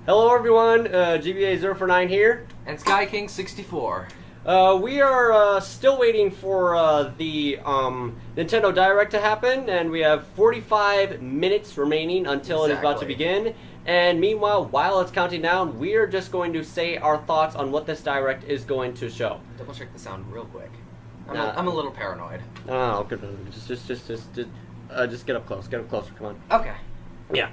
Hello everyone, GBA 049 here. And SkyKing64. We are still waiting for the Nintendo Direct to happen, and we have 45 minutes remaining until it is about to begin. And meanwhile, while it's counting down, we are just going to say our thoughts on what this Direct is going to show. Double check the sound real quick. I'm a little paranoid. Oh, good. Just get up close. Get up closer. Come on. Okay. Yeah.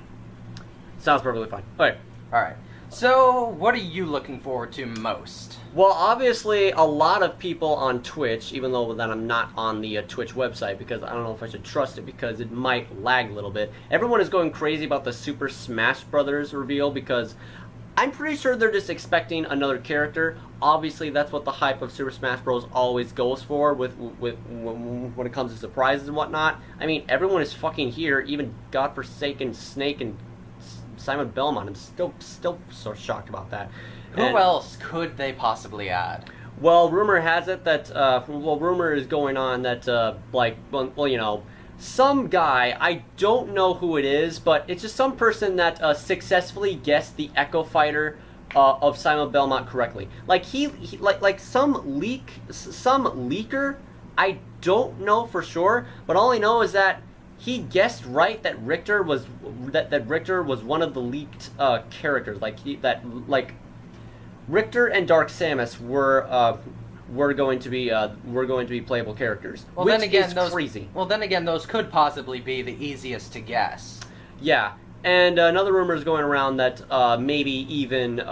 Sounds perfectly fine. Okay. Alright. So, what are you looking forward to most? Well, obviously, a lot of people on Twitch, even though that I'm not on the Twitch website, because I don't know if I should trust it, because it might lag a little bit. Everyone is going crazy about the Super Smash Brothers reveal, because I'm pretty sure they're just expecting another character. Obviously, that's what the hype of Super Smash Bros. Always goes for, when it comes to surprises and whatnot. I mean, everyone is fucking here, even godforsaken Snake and Simon Belmont. I'm still so shocked about that. Who else could they possibly add? Well, rumor has it that, rumor is going on that, some guy, I don't know who it is, but it's just some person that successfully guessed the Echo Fighter of Simon Belmont correctly. Like, some leaker, I don't know for sure, but all I know is that he guessed right that Richter was Richter was one of the leaked characters. Richter and Dark Samus were going to be playable characters. Well, which then again, is crazy. Well, then again, those could possibly be the easiest to guess. Yeah, and another rumor is going around that maybe even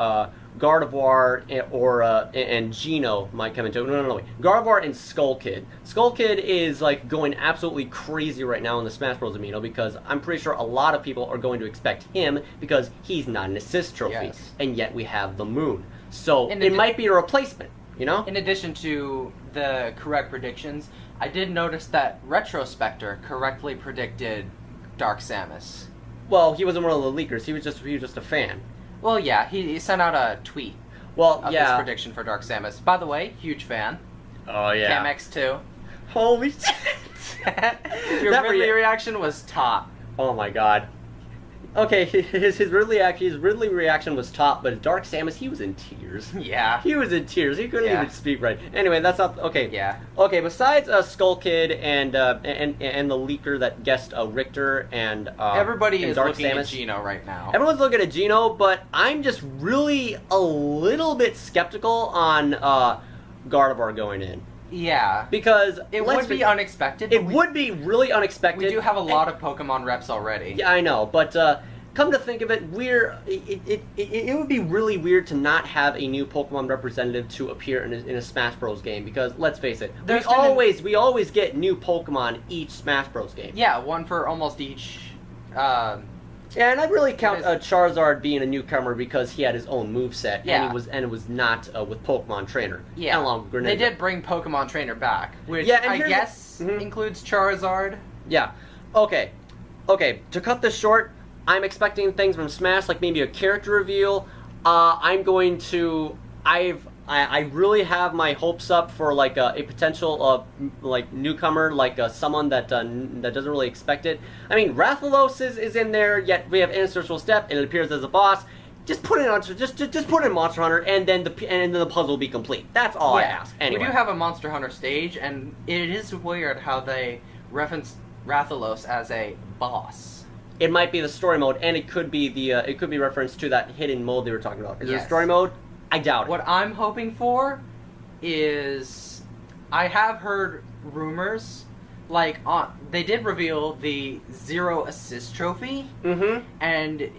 Gardevoir and Geno might come into it. No, wait. Gardevoir and Skull Kid. Skull Kid is like going absolutely crazy right now in the Smash Bros. Amino, because I'm pretty sure a lot of people are going to expect him because he's not an assist trophy, yes. And yet we have the Moon, so it might be a replacement. You know? In addition to the correct predictions, I did notice that Retrospector correctly predicted Dark Samus. Well, he wasn't one of the leakers. He was just a fan. Well, yeah, he sent out a tweet of his prediction for Dark Samus. By the way, huge fan. Oh, yeah. CamX2. Holy shit. Your Ridley reaction was top. Oh my god. Okay, his Ridley reaction was top, but Dark Samus, he was in tears. Yeah. He was in tears. He couldn't even speak right. Anyway, that's not... Okay. Yeah. Okay, besides Skull Kid and the leaker that guessed Richter and everybody and is Dark looking Samus, at Geno right now. Everyone's looking at Geno, but I'm just really a little bit skeptical on Gardevoir going in. Yeah. Because... It would be unexpected. It would be really unexpected. We do have a lot of Pokemon reps already. Yeah, I know, but come to think of it, it would be really weird to not have a new Pokemon representative to appear in a Smash Bros. Game, because, let's face it, we always get new Pokemon each Smash Bros. Game. Yeah, one for almost each... Yeah, and I really count Charizard being a newcomer because he had his own moveset, and it was not with Pokemon Trainer. Yeah, along with they did bring Pokemon Trainer back, which I guess includes Charizard. Yeah. Okay, to cut this short, I'm expecting things from Smash, like maybe a character reveal. I really have my hopes up for like a potential newcomer, like someone that doesn't really expect it. I mean, Rathalos is in there, yet we have Interstitial Step, and it appears as a boss. Just put it on, just put it in Monster Hunter, and then the puzzle will be complete. That's all I ask. Anyway, we do have a Monster Hunter stage, and it is weird how they reference Rathalos as a boss. It might be the story mode, and it could be referenced to that hidden mode they were talking about. Is it a story mode? I doubt it. What I'm hoping for is, I have heard rumors, they did reveal the Zero Assist Trophy, and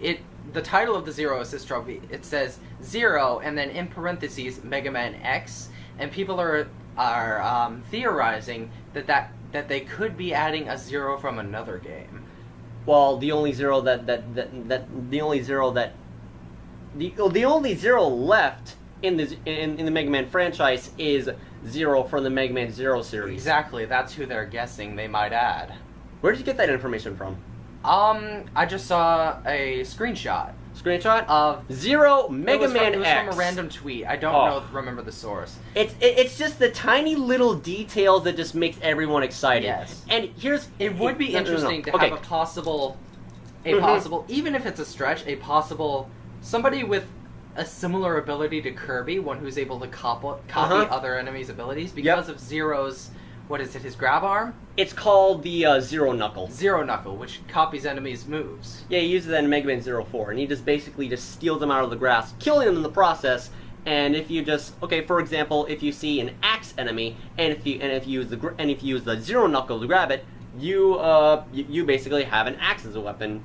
the title of the Zero Assist Trophy, it says Zero, and then in parentheses, Mega Man X, and people are theorizing that they could be adding a Zero from another game. Well, the only Zero left in the Mega Man franchise is Zero from the Mega Man Zero series. Exactly, that's who they're guessing they might add. Where did you get that information from? I just saw a screenshot. Screenshot of Zero Mega Man X. It was from a random tweet. I don't remember the source. It's just the tiny little details that just makes everyone excited. Yes. And it would be interesting to have a possible, even if it's a stretch, a possible somebody with a similar ability to Kirby, one who's able to copy other enemies' abilities because of Zero's, what is it, his grab arm? It's called the Zero Knuckle. Zero Knuckle, which copies enemies' moves. Yeah, he uses that in Mega Man 04, and he just basically just steals them out of the grass, killing them in the process. And if you just, okay, for example, if you see an axe enemy, and if you use the Zero Knuckle to grab it, you basically have an axe as a weapon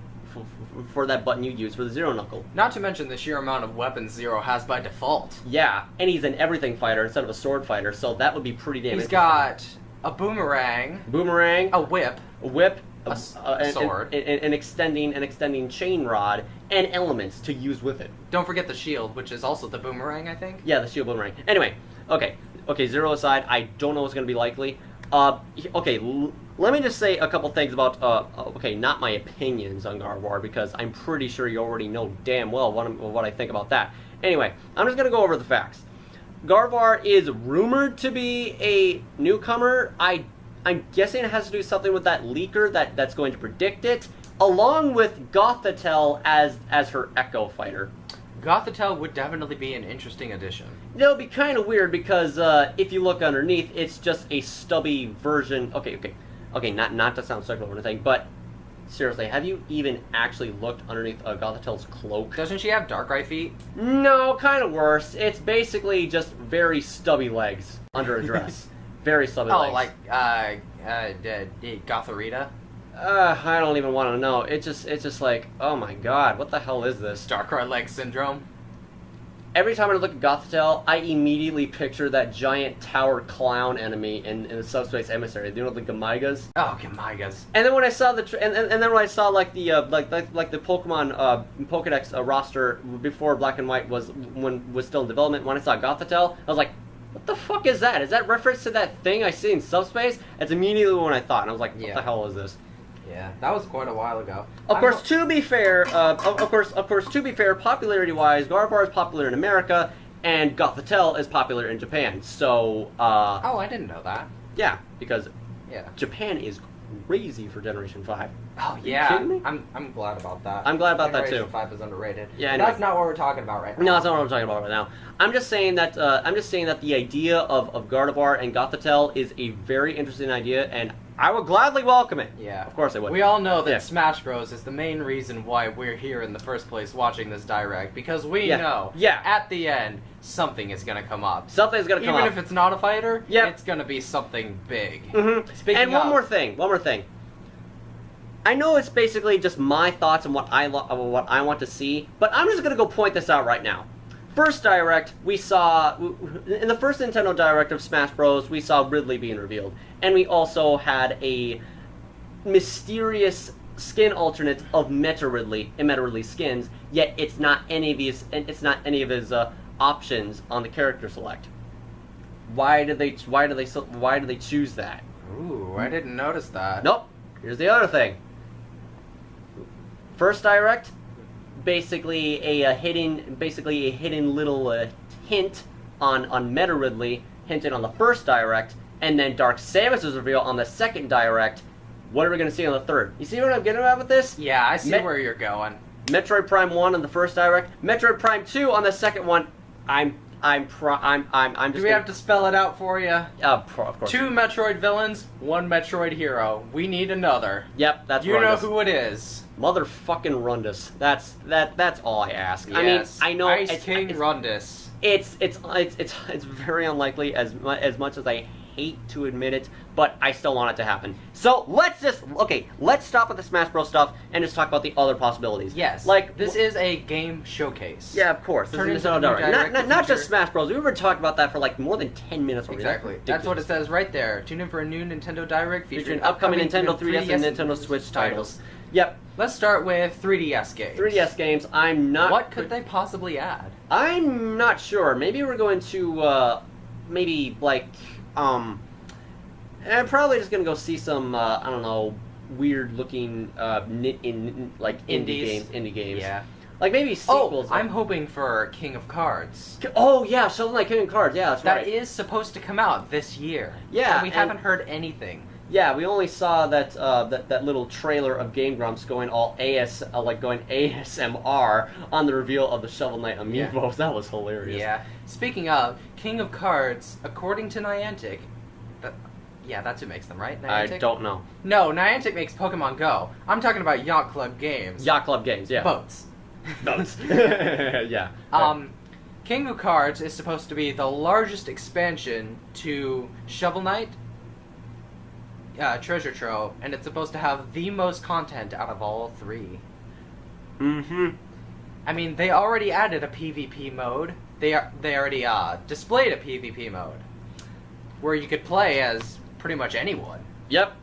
for that button you use for the Zero Knuckle. Not to mention the sheer amount of weapons Zero has by default. Yeah, and he's an everything fighter instead of a sword fighter, so that would be pretty damn He's got a boomerang, a whip, a sword, an extending chain rod, and elements to use with it. Don't forget the shield, which is also the boomerang, I think. Yeah, the shield boomerang. Anyway, okay, Zero aside, I don't know what's going to be likely. Let me just say a couple things about, not my opinions on Gardevoir, because I'm pretty sure you already know damn well what I think about that. Anyway, I'm just going to go over the facts. Gardevoir is rumored to be a newcomer. I'm guessing it has to do something with that leaker that's going to predict it, along with Gothitelle as her Echo fighter. Gothitelle would definitely be an interesting addition. It'll be kind of weird because if you look underneath, it's just a stubby version. Okay, not to sound sexual or anything, but seriously, have you even actually looked underneath Gothitelle's cloak? Doesn't she have Darkrai feet? No, kind of worse. It's basically just very stubby legs under a dress. Very stubby legs. Oh, like Gothorita? I don't even want to know. It's just like, oh my god, what the hell is this? Darkrai leg syndrome. Every time I look at Gothitelle, I immediately picture that giant tower clown enemy in the Subspace Emissary. Do you know the Gamaigas? Oh, Gamaigas. And then when I saw and then when I saw like the Pokemon Pokedex roster before Black and White was still in development, when I saw Gothitelle, I was like, what the fuck is that? Is that reference to that thing I see in Subspace? That's immediately what I thought, and I was like, what the hell is this? Yeah, that was quite a while ago. Of course, to be fair, popularity-wise, Gardevoir is popular in America, and Gothitelle is popular in Japan. So, oh, I didn't know that. Yeah, because Japan is crazy for Generation 5. Oh yeah, Are you kidding me? I'm glad about that. I'm glad about that too. Generation 5 is underrated. Yeah, anyway. That's not what we're talking about right now. No, that's not what I'm talking about right now. I'm just saying that the idea of Gardevoir and Gothitelle is a very interesting idea, and I would gladly welcome it. Yeah. Of course I would. We all know that Smash Bros. Is the main reason why we're here in the first place watching this direct, because we know at the end something is going to come up. Something's going to come up. Even if it's not a fighter, it's going to be something big. Mm-hmm. And one more thing. I know it's basically just my thoughts on what I want to see, but I'm just going to go point this out right now. First Direct, we saw, in the first Nintendo Direct of Smash Bros., we saw Ridley being revealed. And we also had a mysterious skin alternate of Meta Ridley in Meta Ridley skins, yet it's not any of his options on the character select. Why did they choose that? Ooh, I didn't notice that. Nope. Here's the other thing. First Direct, basically a hidden little hint on Meta Ridley, hinted on the first Direct, and then Dark Samus's reveal on the second Direct. What are we going to see on the third? You see what I'm getting at with this? Yeah, I see where you're going. Metroid Prime 1 on the first Direct, Metroid Prime 2 on the second one. I'm just. Do we have to spell it out for you? Of course. 2 Metroid villains, 1 Metroid hero. We need another. Yep, that's You know who it is. Motherfucking Rundus. That's all I ask. Yes. I mean, I know Ice King Rundus. It's very unlikely as much as I hate to admit it, but I still want it to happen. So let's stop with the Smash Bros stuff and just talk about the other possibilities. Yes, this is a game showcase. Yeah, of course. Turn into a direct. Not just Smash Bros. We were talking about that for like more than 10 minutes already. Exactly. That's what it says right there. Tune in for a new Nintendo Direct featuring upcoming Nintendo 3DS and Nintendo Switch titles. Yep. Let's start with 3DS games. 3DS games. What could they possibly add? I'm not sure. Maybe we're going to I'm probably just gonna go see some I don't know, weird looking indie games. Yeah. Like maybe sequels. I'm hoping for King of Cards. Oh yeah, Shovel Knight King of Cards. Yeah, that's right. That is supposed to come out this year. Yeah, and we haven't heard anything. Yeah, we only saw that little trailer of Game Grumps going all going ASMR on the reveal of the Shovel Knight amiibos. Yeah. That was hilarious. Yeah. Speaking of King of Cards, according to Niantic, that's who makes them, right? Niantic? I don't know. No, Niantic makes Pokemon Go. I'm talking about Yacht Club Games. Yacht Club Games, yeah. Boats. Boats. Yeah. King of Cards is supposed to be the largest expansion to Shovel Knight Treasure Trove, and it's supposed to have the most content out of all three. Mm-hmm. I mean, they already added a PvP mode. They already displayed a PvP mode where you could play as pretty much anyone. Yep.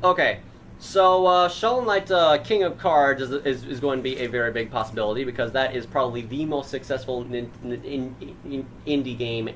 Okay. So, Shovel Knight King of Cards is going to be a very big possibility because that is probably the most successful indie game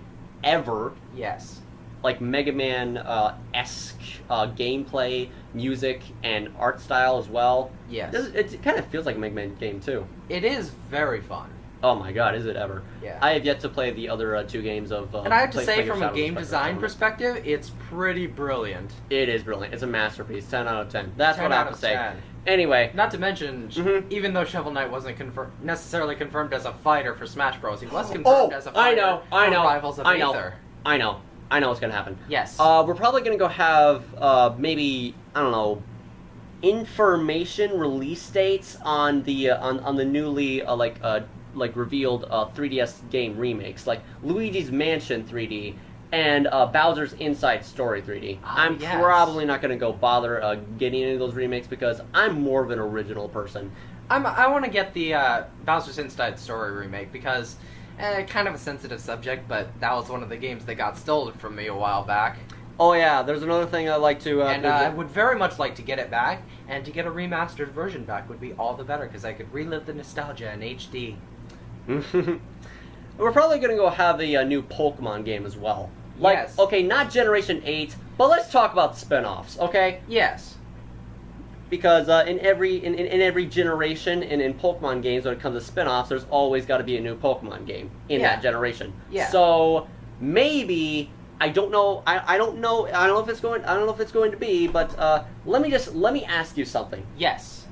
ever. Yes. Like Mega Man-esque gameplay, music, and art style as well. Yes. It kind of feels like a Mega Man game, too. It is very fun. Oh my god, is it ever. Yeah. I have yet to play the other two games of... and I have to say, from a Shadow game Spectre design Tournament. perspective, it's pretty brilliant. It is brilliant. It's a masterpiece. 10 out of 10. That's 10 what I out have to of say. 10. Anyway. Not to mention, even though Shovel Knight wasn't necessarily confirmed as a fighter for Smash Bros., he was confirmed as a fighter for Rivals of Aether. I know what's going to happen. Yes. We're probably going to go have, maybe, I don't know, information release dates on the newly, revealed 3DS game remakes, like Luigi's Mansion 3D and Bowser's Inside Story 3D. I'm probably not going to go bother getting any of those remakes because I'm more of an original person. I want to get the Bowser's Inside Story remake because kind of a sensitive subject, but that was one of the games that got stolen from me a while back. Oh yeah, there's another thing I'd like to... and I would very much like to get it back, and to get a remastered version back would be all the better because I could relive the nostalgia in HD. We're probably going to go have the new Pokemon game as well. Yes. Okay, not Generation 8, but let's talk about spin-offs, okay? Yes. Because in every generation and in Pokemon games, when it comes to spin-offs, there's always got to be a new Pokemon game in that generation. Yeah. So maybe I don't know if it's going to be, but let me ask you something. Yes.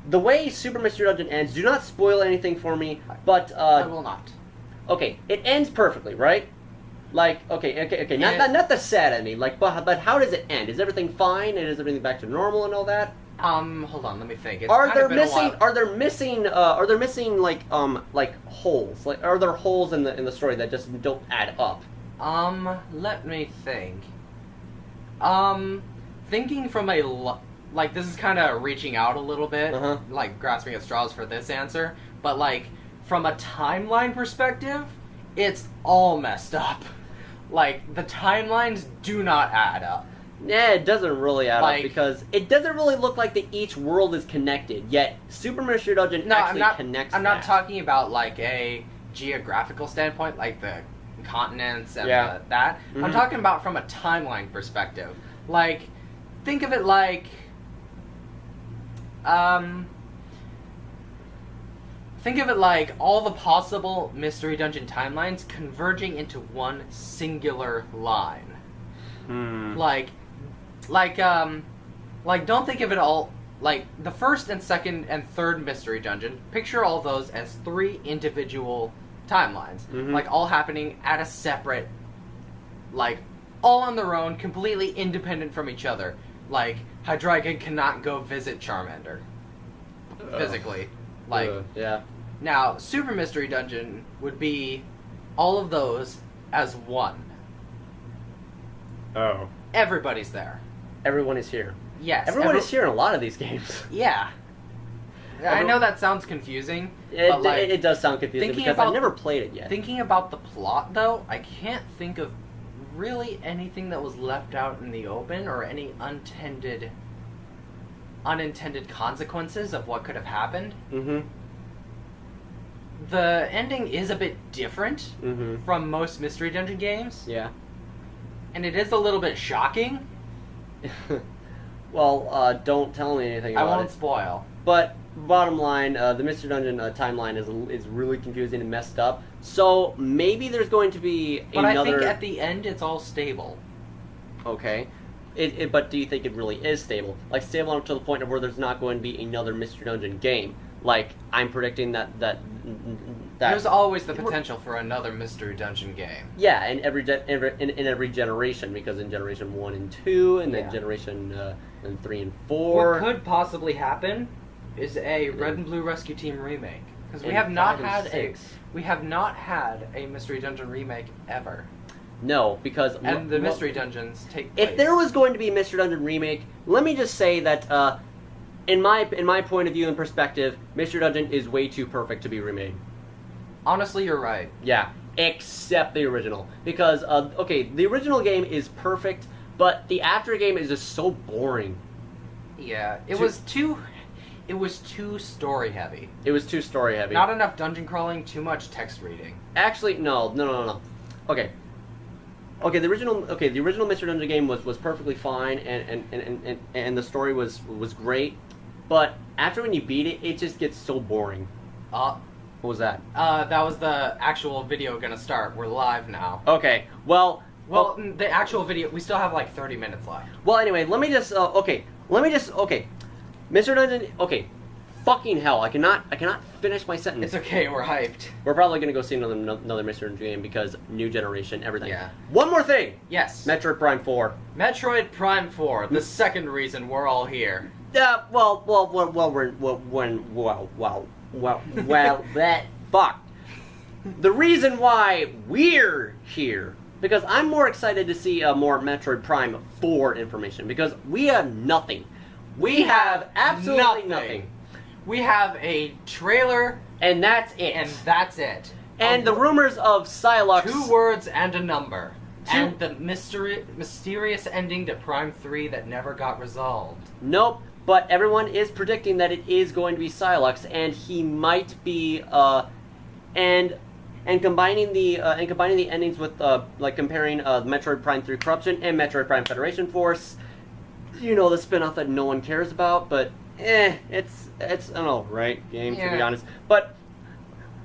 The way Super Mystery Dungeon ends, do not spoil anything for me, but I will not. Okay, it ends perfectly, right? Like, okay. Not the sad ending. Like, but how does it end? Is everything fine? And is everything back to normal and all that? Hold on, let me think. Are there missing like holes? Like, are there holes in the story that just don't add up? Let me think. Thinking from like, this is kind of reaching out a little bit, like grasping at straws for this answer, but like from a timeline perspective, it's all messed up. Like, the timelines do not add up. Yeah, it doesn't really add up because it doesn't really look like each world is connected, yet Super Mystery Dungeon connects I'm not talking about, like, a geographical standpoint, like the continents and that. Mm-hmm. I'm talking about from a timeline perspective. Like, think of it like... think of it like all the possible Mystery Dungeon timelines converging into one singular line. Like, don't think of it all like the first and second and third Mystery Dungeon. Picture all those as 3 individual timelines, like all happening at a separate, like all on their own, completely independent from each other. Like Hydreigon cannot go visit Charmander physically. Like, now, Super Mystery Dungeon would be all of those as one. Oh. Everybody's there. Everyone is here. Yes. Everyone is here in a lot of these games. Yeah. I know that sounds confusing. But like, it does sound confusing because I've never played it yet. Thinking about the plot, though, I can't think of really anything that was left out in the open or any unintended consequences of what could have happened. The ending is a bit different from most Mystery Dungeon games. Yeah. And it is a little bit shocking. Well, don't tell me anything about it. I won't spoil. But, bottom line, the Mystery Dungeon timeline is really confusing and messed up. So, maybe there's going to be But I think at the end, it's all stable. Okay. But do you think it really is stable? Like stable up to the point of where there's not going to be another Mystery Dungeon game? Like I'm predicting that there's always the potential for another Mystery Dungeon game. Yeah, in every generation, because in Generation 1 and 2, and then Generation 3 and 4. What could possibly happen is a Red and Blue Rescue Team remake, because we have not had a Mystery Dungeon remake ever. No, because and the Mystery Dungeons take place. If there was going to be a Mystery Dungeon remake, let me just say that in my point of view and perspective, Mystery Dungeon is way too perfect to be remade. Honestly, you're right. Yeah, except the original. Because, okay, the original game is perfect, but the after game is just so boring. Yeah, it was too story heavy. It was too story heavy. Not enough dungeon crawling, too much text reading. Actually, no. Okay, the original Mystery Dungeon game was perfectly fine, and the story was great, but after when you beat it, it just gets so boring. What was that? That was the actual video gonna start. We're live now. Okay, well, the actual video, we still have like 30 minutes left. Well, anyway, let me just, Mystery Dungeon, fucking hell, I cannot finish my sentence. It's okay, we're hyped. We're probably gonna go see another Mystery Dungeon game because new generation, everything. Yeah. One more thing! Yes. Metroid Prime 4. Metroid Prime 4, the second reason we're all here. That fuck. The reason why we're here, because I'm more excited to see more Metroid Prime 4 information, because we have nothing. We have absolutely nothing. We have a trailer, and that's it. And the rumors of Psylocke. 2 words and a number. And the mysterious ending to Prime 3 that never got resolved. Nope. But everyone is predicting that it is going to be Psylocke, and he might be, and combining the endings with like comparing Metroid Prime 3 Corruption and Metroid Prime Federation Force. You know, the spin-off that no one cares about, but it's an alright game, to be honest. But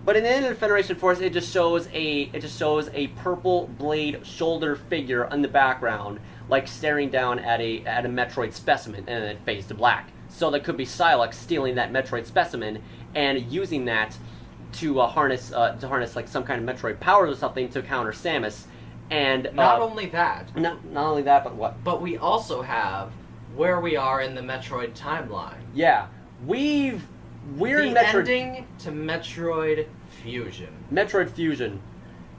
in the end of Federation Force, it just shows a purple blade shoulder figure in the background, like staring down at a Metroid specimen, and then it fades to black. So that could be Psylocke stealing that Metroid specimen and using that to harness like some kind of Metroid powers or something to counter Samus. And not only that, not only that, but what? But we also have where we are in the Metroid timeline. Yeah, we're in Metroid. Ending to Metroid Fusion. Metroid Fusion.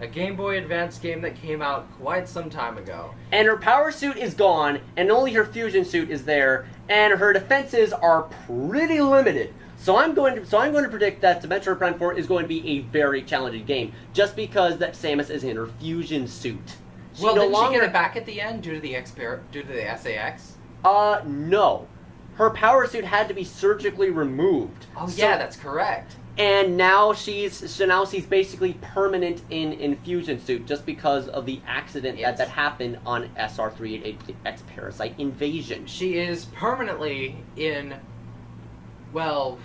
A Game Boy Advance game that came out quite some time ago. And her power suit is gone, and only her fusion suit is there, and her defenses are pretty limited. So I'm going to predict that the Metroid Prime 4 is going to be a very challenging game, just because that Samus is in her fusion suit. Didn't she get it back at the end due to the SAX? No. Her power suit had to be surgically removed. Oh yeah, that's correct. And now she's basically permanent in fusion suit just because of the accident that happened on SR388X Parasite Invasion. She is permanently in, well,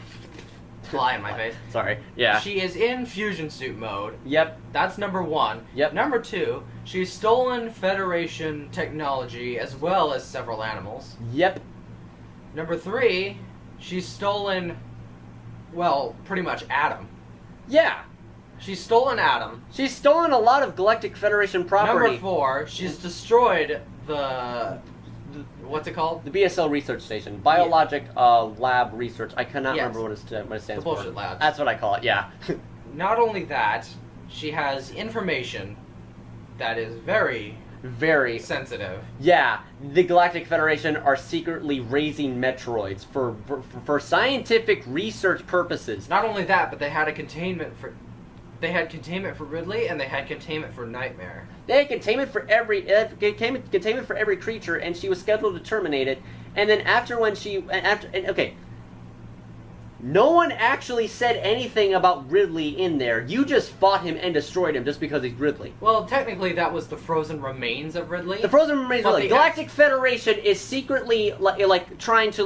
fly in my face. Sorry. Yeah. She is in fusion suit mode. Yep. That's number 1. Yep. Number 2, she's stolen Federation technology as well as several animals. Yep. Number 3, she's stolen, well, pretty much Adam. Yeah. She's stolen Adam. She's stolen a lot of Galactic Federation property. Number 4, she's destroyed the what's it called? The BSL Research Station. Biologic Lab Research. I cannot remember what it stands for. The bullshit lab. That's what I call it, yeah. Not only that, she has information that is very sensitive. Yeah, the Galactic Federation are secretly raising Metroids for scientific research purposes. Not only that, but they had containment for Ridley, and they had containment for Nightmare. They had containment for every creature, and she was scheduled to terminate it. And then no one actually said anything about Ridley in there. You just fought him and destroyed him just because he's Ridley. Well, technically, that was the frozen remains of Ridley. The frozen remains of Ridley. Galactic Federation is secretly trying to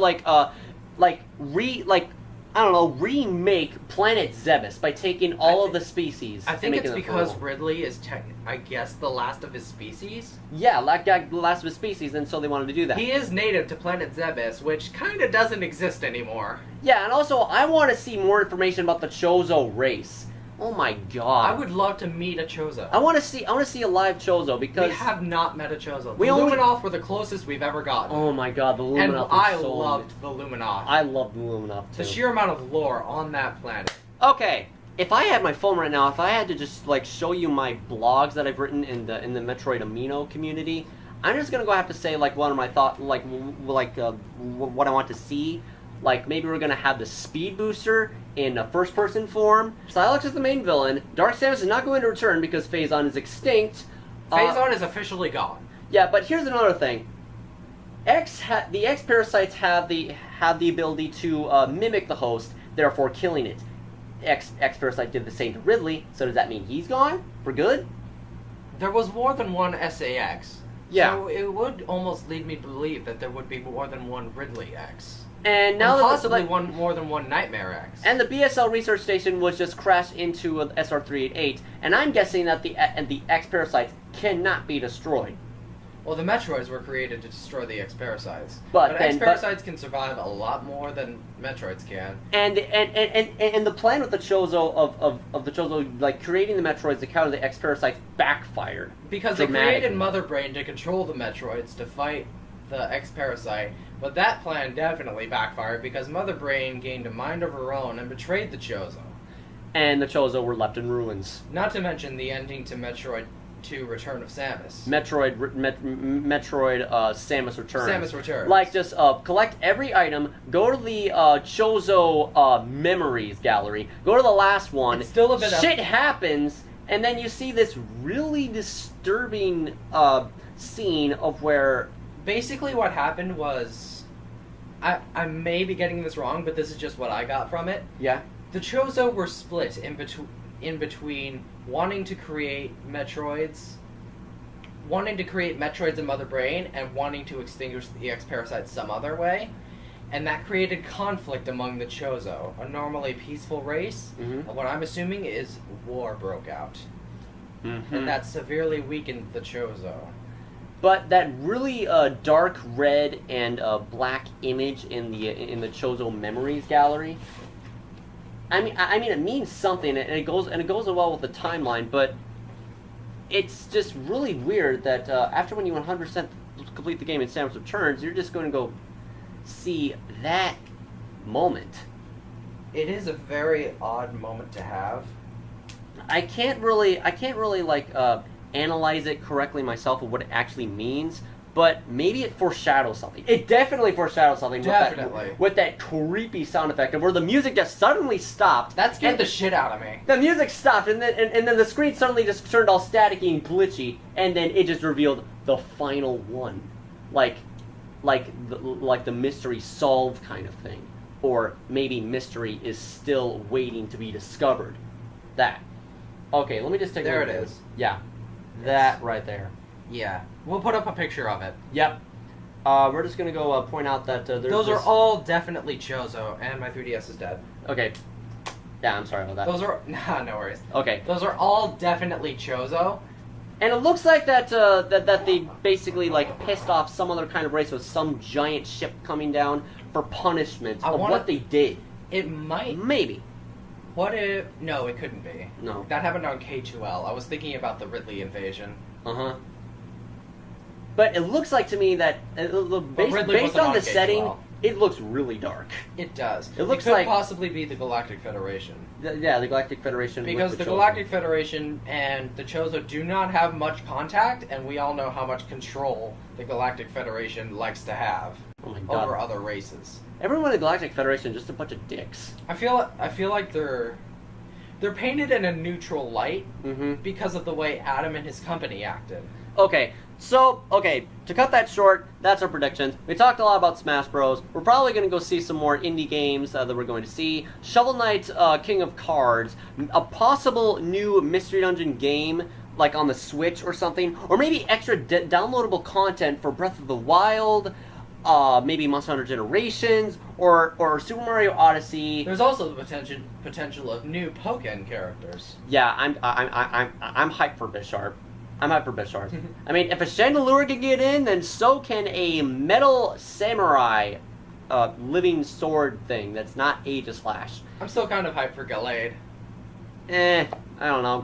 I don't know, remake Planet Zebes by taking all of the species. I think and it's making them because full. Ridley is, I guess, the last of his species. Yeah, like the last of his species, and so they wanted to do that. He is native to Planet Zebes, which kind of doesn't exist anymore. Yeah, and also I want to see more information about the Chozo race. Oh my god! I would love to meet a Chozo. I want to see a live Chozo because we have not met a Chozo. We The only- Luminoth were the closest we've ever gotten. Oh my god, the Luminoth. and was I so loved the Luminoth. I loved the Luminoth too. The sheer amount of lore on that planet. Okay, if I had my phone right now, if I had to just like show you my blogs that I've written in the Metroid Amino community, I'm just gonna have to say like one of my thought what I want to see. Like maybe we're gonna have the speed booster in a first-person form. Silex is the main villain. Dark Samus is not going to return because Phazon is extinct. Phazon is officially gone. Yeah, but here's another thing. The X parasites have the ability to mimic the host, therefore killing it. X parasite did the same to Ridley, so does that mean he's gone for good? There was more than one SAX. Yeah. So it would almost lead me to believe that there would be more than one Ridley X. And now and that possibly more than one Nightmare X. And the BSL research station was just crashed into an SR-388, and I'm guessing that the X parasites cannot be destroyed. Well, the Metroids were created to destroy the X-Parasites. But X-Parasites can survive a lot more than Metroids can. And the plan with the Chozo of the Chozo, like creating the Metroids to counter the X-Parasites, backfired. Because they created Mother Brain to control the Metroids to fight the X-Parasite, but that plan definitely backfired because Mother Brain gained a mind of her own and betrayed the Chozo. And the Chozo were left in ruins. Not to mention the ending to Metroid 2 Return of Samus. Metroid Samus Returns. Samus Returns. Like, just collect every item, go to the Chozo Memories Gallery, go to the last one, it's still a bit shit happens, and then you see this really disturbing scene of where... Basically what happened was... I may be getting this wrong, but this is just what I got from it. Yeah? The Chozo were split in between wanting to create Metroids and Mother Brain, and wanting to extinguish the X-Parasites some other way. And that created conflict among the Chozo, a normally peaceful race. Mm-hmm. And what I'm assuming is war broke out. Mm-hmm. And that severely weakened the Chozo. But that really dark red and black image in the Chozo Memories Gallery... I mean, it means something, and it goes well with the timeline. But it's just really weird that after when you 100% complete the game in Samus Returns, you're just going to go see that moment. It is a very odd moment to have. I can't really like analyze it correctly myself of what it actually means. But maybe it foreshadows something. It definitely foreshadows something. Definitely. With that creepy sound effect of where the music just suddenly stopped. That scared the shit out of me. The music stopped, and then the screen suddenly just turned all staticky and glitchy, and then it just revealed the final one, like the mystery solved kind of thing, or maybe mystery is still waiting to be discovered. That. Okay, let me just take. There it is. Yeah, that right there. Yeah. We'll put up a picture of it. Yep. We're just going to go point out that there's Those are all definitely Chozo, and my 3DS is dead. Okay. Yeah, I'm sorry about that. Those are... Nah, no worries. Okay. Those are all definitely Chozo. And it looks like that they basically like pissed off some other kind of race with some giant ship coming down for punishment of what they did. It might... Maybe. What if... No, it couldn't be. No. That happened on K2L. I was thinking about the Ridley invasion. Uh-huh. But it looks like to me that, based on the setting, it looks really dark. It does. It looks could like possibly be the Galactic Federation. Yeah, the Galactic Federation. Because the Galactic Federation and the Chozo do not have much contact, and we all know how much control the Galactic Federation likes to have over other races. Everyone in the Galactic Federation is just a bunch of dicks. I feel like they're painted in a neutral light because of the way Adam and his company acted. Okay, to cut that short, that's our predictions. We talked a lot about Smash Bros. We're probably going to go see some more indie games that we're going to see. Shovel Knight, King of Cards, a possible new Mystery Dungeon game, like on the Switch or something, or maybe extra downloadable content for Breath of the Wild. maybe Monster Hunter Generations or Super Mario Odyssey. There's also the potential of new Pokken characters. Yeah, I'm hyped for Bisharp. I'm hyped for Bisharp. I mean, if a Chandelure can get in, then so can a Metal Samurai living sword thing that's not Aegislash. I'm still kind of hyped for Gallade. I don't know.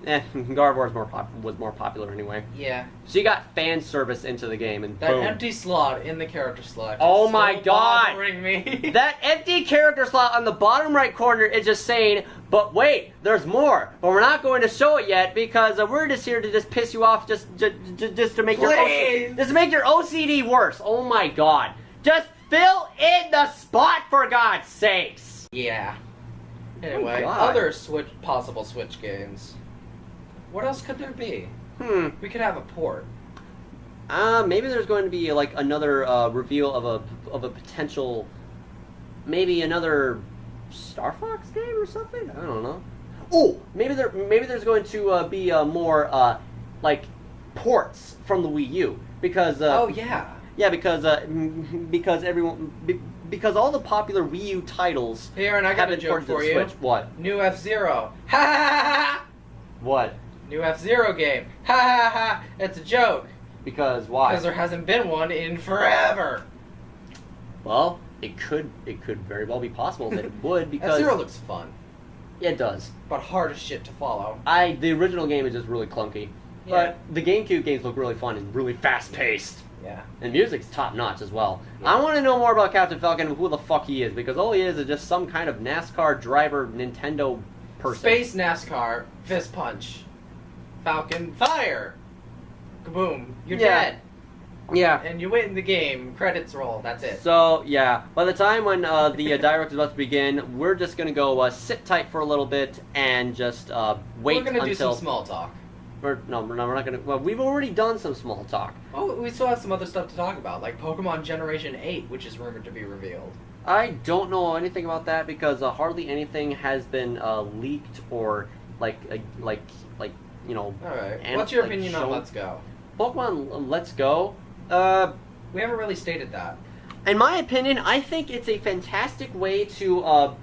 Gardevoir was more popular anyway. Yeah. She got fan service into the game, and that boom. empty slot in the character slot. Oh my god! Bothering me. That empty character slot on the bottom right corner is just saying, but wait, there's more. But we're not going to show it yet because we're just here to just piss you off, just to make your OCD worse. Oh my god! Just fill in the spot for God's sakes. Yeah. Anyway, Oh other possible Switch games. What else could there be? We could have a port. Maybe there's going to be like another reveal of a potential, maybe another Star Fox game or something. I don't know. Oh, maybe there's going to be more like ports from the Wii U because. Oh yeah. Yeah, because because all the popular Wii U titles here, and I got a joke for you. Switch. What? New F-Zero. Ha ha ha! What? New F-Zero game. Ha ha ha! It's a joke. Because why? Because there hasn't been one in forever. Well, it could very well be possible that it would because F-Zero looks fun. Yeah, it does. But hard as shit to follow. The original game is just really clunky. Yeah. But the GameCube games look really fun and really fast-paced. Yeah. And music's top-notch as well. Yeah. I want to know more about Captain Falcon and who the fuck he is, because all he is just some kind of NASCAR driver Nintendo person. Space NASCAR, fist punch. Falcon, fire! Kaboom. You're dead. Yeah. And you win the game. Credits roll. That's it. So, yeah. By the time when the direct is about to begin, we're just going to go sit tight for a little bit and just wait until... We're going to do some small talk. We're not going to... Well, we've already done some small talk. Oh, we still have some other stuff to talk about, like Pokemon Generation 8, which is rumored to be revealed. I don't know anything about that because hardly anything has been leaked or, you know... Alright. What's your opinion on Let's Go? Pokemon Let's Go? We haven't really stated that. In my opinion, I think it's a fantastic way to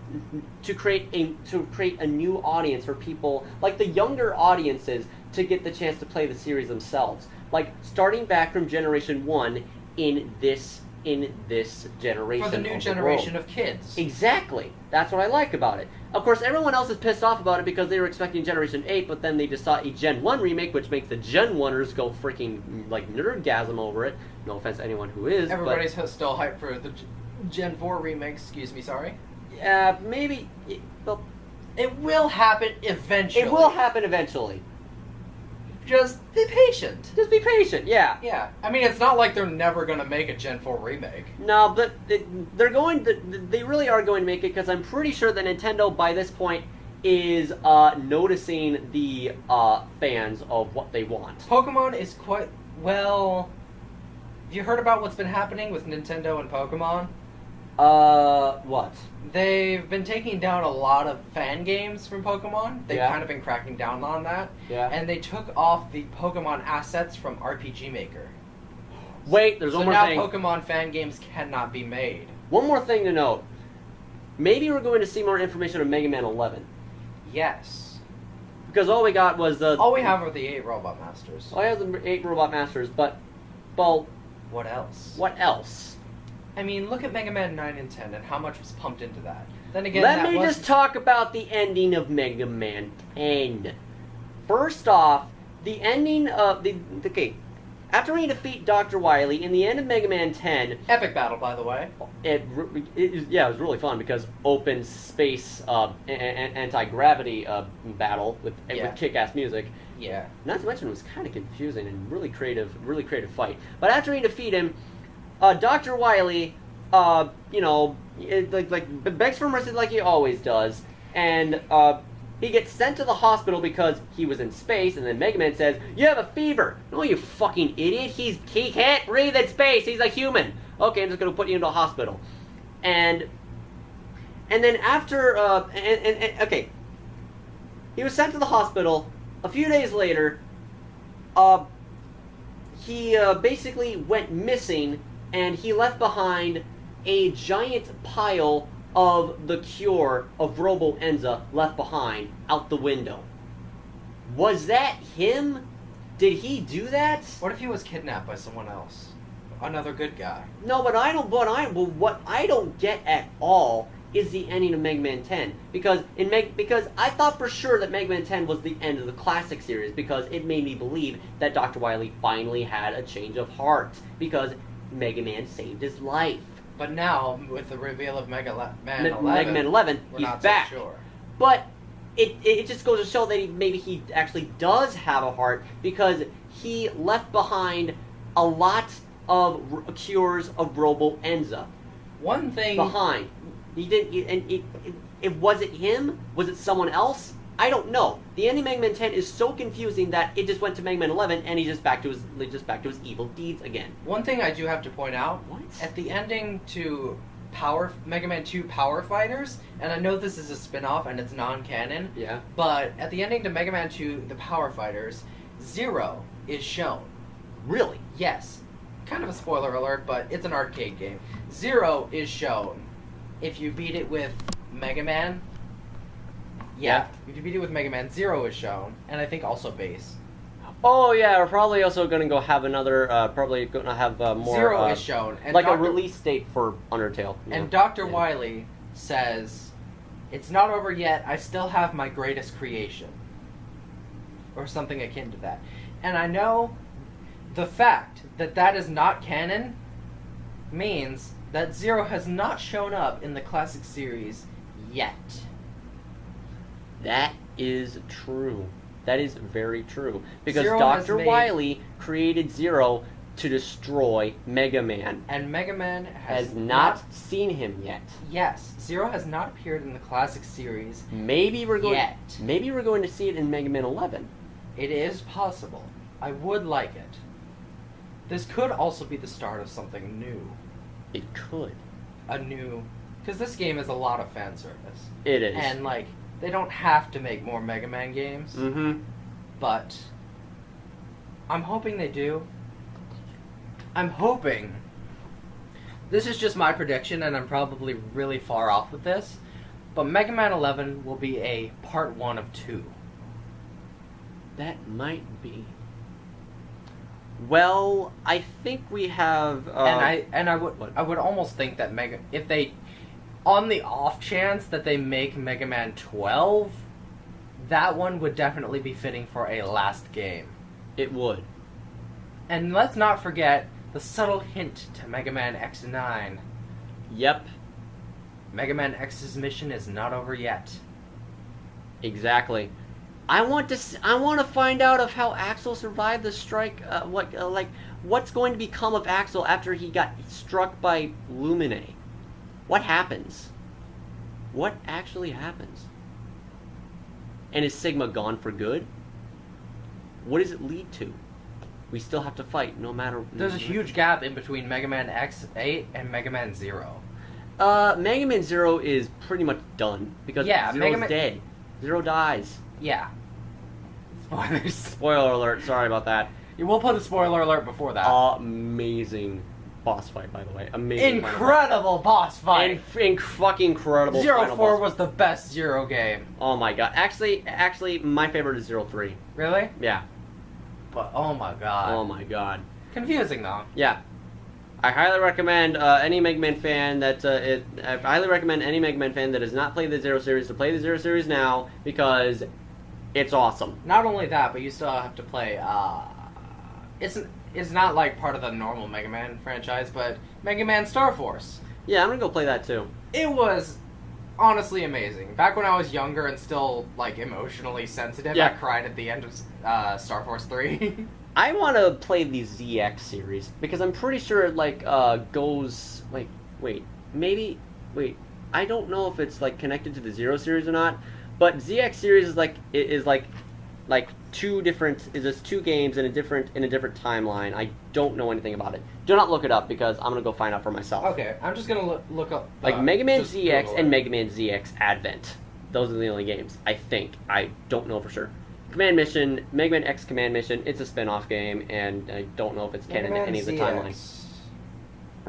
create a new audience for people, like the younger audiences, to get the chance to play the series themselves. Like starting back from Generation 1 in this generation. For the new generation of kids. Exactly. That's what I like about it. Of course, everyone else is pissed off about it because they were expecting Generation 8, but then they just saw a Gen 1 remake, which makes the Gen 1ers go freaking, like, nerdgasm over it. No offense to anyone who is, Everybody's still hyped for the Gen 4 remake, excuse me, sorry. Yeah, maybe... Well, it will happen eventually. It will happen eventually. Just be patient. Just be patient, yeah. Yeah. I mean, it's not like they're never going to make a Gen 4 remake. No, but they're going to... They really are going to make it, because I'm pretty sure that Nintendo, by this point, is noticing the fans of what they want. Pokemon is quite... Well... Have you heard about what's been happening with Nintendo and Pokemon? What? They've been taking down a lot of fan games from Pokemon. They've Yeah. kind of been cracking down on that. Yeah. And they took off the Pokemon assets from RPG Maker. Wait, there's one more thing. So now Pokemon fan games cannot be made. One more thing to note. Maybe we're going to see more information on Mega Man 11. Yes. Because all we got was the... All we have are the 8 Robot Masters. All I have the 8 Robot Masters, but... Well... What else? What else? I mean, look at Mega Man 9 and 10 and how much was pumped into that. Then again, Let me just talk about the ending of Mega Man 10. First off, the ending of the... Okay, after we defeat Dr. Wily, in the end of Mega Man 10... Epic battle, by the way. It was really fun because open space anti-gravity battle with kick-ass music. Yeah. Not to mention it was kind of confusing and really creative fight. But after we defeat him, Dr. Wily, begs for mercy like he always does, and he gets sent to the hospital because he was in space, and then Mega Man says, "You have a fever." No, you fucking idiot. He can't breathe in space. He's a human. Okay, I'm just gonna put you into a hospital. And then after, okay. He was sent to the hospital. A few days later, he basically went missing, and he left behind a giant pile of the cure of Robo Enza left behind out the window. Was that him? Did he do that? What if he was kidnapped by someone else? Another good guy. No, but what I don't get at all is the ending of Mega Man 10, because I thought for sure that Mega Man 10 was the end of the classic series, because it made me believe that Dr. Wily finally had a change of heart, because Mega Man saved his life. But now, with the reveal of Mega Man 11, he's back. So sure. But it just goes to show that maybe he actually does have a heart, because he left behind a lot of cures of Robo Enza. One thing behind. He didn't, and it was it him? Was it someone else? I don't know. The ending of Mega Man 10 is so confusing that it just went to Mega Man 11, and he's just back to his evil deeds again. One thing I do have to point out: what? At the ending to Mega Man 2 Power Fighters, and I know this is a spin-off and it's non-canon. Yeah. But at the ending to Mega Man 2 The Power Fighters, Zero is shown. Really? Yes. Kind of a spoiler alert, but it's an arcade game. Zero is shown. If you beat it with Mega Man, yeah. If you beat it with Mega Man, Zero is shown, and I think also Base. Oh yeah, we're probably also gonna go have another. Probably gonna have more. Zero is shown, and like a release date for Undertale. And Dr. Wily says, "It's not over yet. I still have my greatest creation," or something akin to that. And I know the fact that that is not canon means that Zero has not shown up in the classic series yet. That is true. That is very true. Because Zero Dr. Wily created Zero to destroy Mega Man. And Mega Man has not seen him yet. Yes, Zero has not appeared in the classic series Maybe we're going yet. Maybe we're going to see it in Mega Man 11. It is possible. I would like it. This could also be the start of something new. It could. Because this game is a lot of fan service. It is. And, like, they don't have to make more Mega Man games. Mm-hmm. But I'm hoping they do. I'm hoping. This is just my prediction, and I'm probably really far off with this. But Mega Man 11 will be a part 1 of 2. That might be. Well, I think we have. I would almost think that if they, on the off chance that they make Mega Man 12, that one would definitely be fitting for a last game. It would. And let's not forget the subtle hint to Mega Man X9. Yep. Mega Man X's mission is not over yet. Exactly. I want to find out of how Axel survived the strike. What's going to become of Axel after he got struck by Lumine? What happens? What actually happens? And is Sigma gone for good? What does it lead to? We still have to fight, no matter. There's a huge gap in between Mega Man X8 and Mega Man 0. Mega Man 0 is pretty much done because Zero's dead. Zero dies. Yeah. Spoilers. Spoiler alert. Sorry about that. We'll put a spoiler alert before that. Amazing boss fight, by the way. Amazing. Incredible boss fight. Fucking incredible. Zero 4 was the best Zero game. Oh my god. Actually, my favorite is 03. Really? Yeah. But oh my god. Oh my god. Confusing though. Yeah. I highly recommend any Mega Man fan that I highly recommend any Mega Man fan that has not played the Zero series to play the Zero series now because it's awesome. Not only that, but you still have to play. It's not like part of the normal Mega Man franchise, but Mega Man Star Force. Yeah, I'm gonna go play that too. It was honestly amazing. Back when I was younger and still like emotionally sensitive, I cried at the end of Star Force 3. I want to play the ZX series because I'm pretty sure it goes wait, I don't know if it's connected to the Zero series or not, but ZX series is two games in a different timeline. I don't know anything about it. Do not look it up because I'm gonna go find out for myself. Okay, I'm just gonna look up Mega Man ZX and Mega Man ZX Advent. Those are the only games I think. I don't know for sure. Command Mission, Mega Man X Command Mission, it's a spin-off game, and I don't know if it's canon in any of the timelines.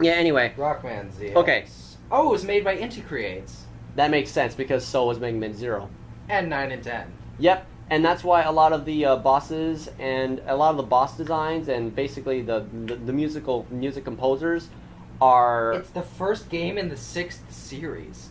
Yeah, anyway. Rockman ZX. Okay. Oh, it was made by Inti Creates. That makes sense, because so was Mega Man 0. And 9 and 10. Yep, and that's why a lot of the bosses and a lot of the boss designs and basically the music composers are... It's the first game in the 6th series.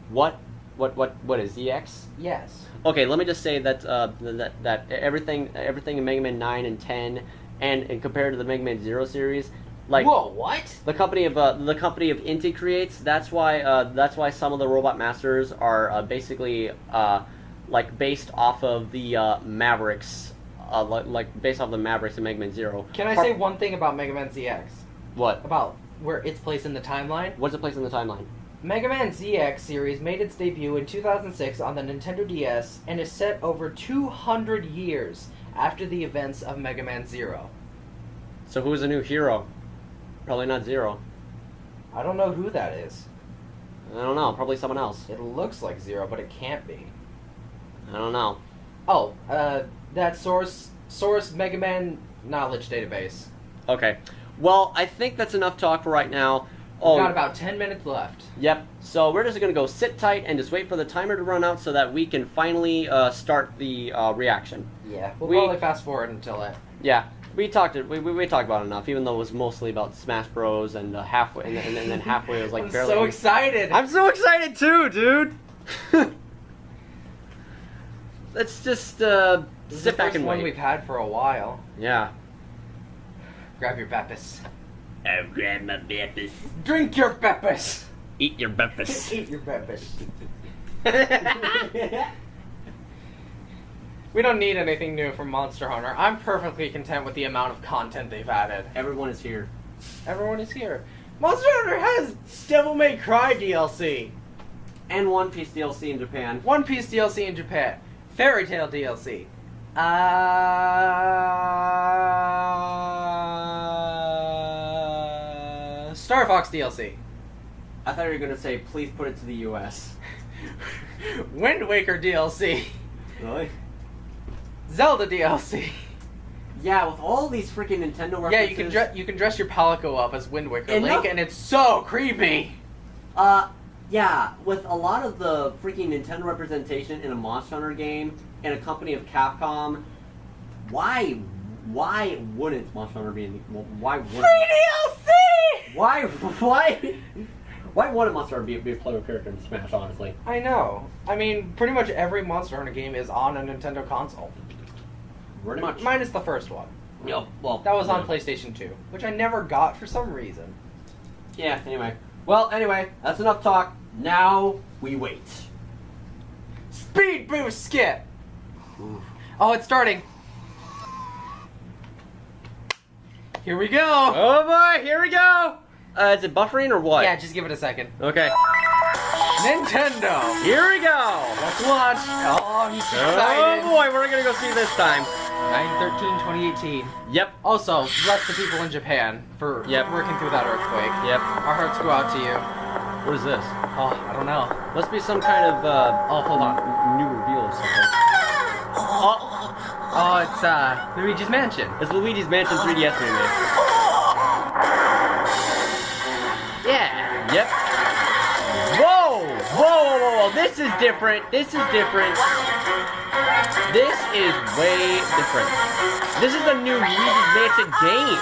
What is ZX? Yes. Okay, let me just say that that everything in Mega Man 9 and 10 and compared to the Mega Man 0 series, like whoa, what? The company of Inti Creates, that's why some of the Robot Masters are basically like based off of the Mavericks, like based off the Mavericks in Mega Man 0. Can I say one thing about Mega Man ZX? What? About where its place in the timeline? What's its place in the timeline? Mega Man ZX series made its debut in 2006 on the Nintendo DS and is set over 200 years after the events of Mega Man 0. So who's the new hero? Probably not Zero. I don't know who that is. I don't know. Probably someone else. It looks like Zero, but it can't be. I don't know. Oh, that Source Mega Man knowledge database. Okay. Well, I think that's enough talk for right now. We've got about 10 minutes left. Yep. So we're just going to go sit tight and just wait for the timer to run out so that we can finally start the reaction. Yeah. We'll probably fast forward until it. Yeah. We talked about it enough, even though it was mostly about Smash Bros. And halfway, and then halfway it was like barely. I'm so excited. I'm so excited too, dude. Let's just sit back and wait. One we've had for a while. Yeah. Grab your Beppis. I'll grab my Beppis. Drink your Beppis. Eat your Beppis. Eat your Beppis. We don't need anything new from Monster Hunter. I'm perfectly content with the amount of content they've added. Everyone is here. Everyone is here. Monster Hunter has Devil May Cry DLC. And One Piece DLC in Japan. One Piece DLC in Japan. Fairy Tail DLC. Star Fox DLC. I thought you were going to say, please put it to the US. Wind Waker DLC. Really? Zelda DLC. Yeah, with all these freaking Nintendo references. Yeah, you can dress your Palico up as Wind Waker Link, and it's so creepy. Yeah, with a lot of the freaking Nintendo representation in a Monster Hunter game in a company of Capcom, why wouldn't Monster Hunter be in? Why wouldn't? Free DLC. Why wouldn't Monster Hunter be a playable character in Smash? Honestly, I know. I mean, pretty much every Monster Hunter game is on a Nintendo console. Pretty much. Minus the first one. Yep. Well, that was on PlayStation 2, which I never got for some reason. Yeah. Anyway. Well, that's enough talk. Now we wait. Speed boost skip. Ooh. Oh, it's starting. Here we go. Oh boy, here we go. Is it buffering or what? Yeah, just give it a second. Okay. Nintendo. Here we go. Let's launch. Oh, he's excited. Oh boy, we're gonna go see this time. 9/13/2018. Yep. Also, bless the people in Japan for working through that earthquake. Yep. Our hearts go out to you. What is this? Oh, I don't know. Must be some kind of oh, hold on. New reveal or something. Oh, it's Luigi's Mansion. It's Luigi's Mansion 3DS remake. Yeah. Yep. Whoa! Whoa! This is different. This is different. This is way different. This is a new Luigi's Mansion game.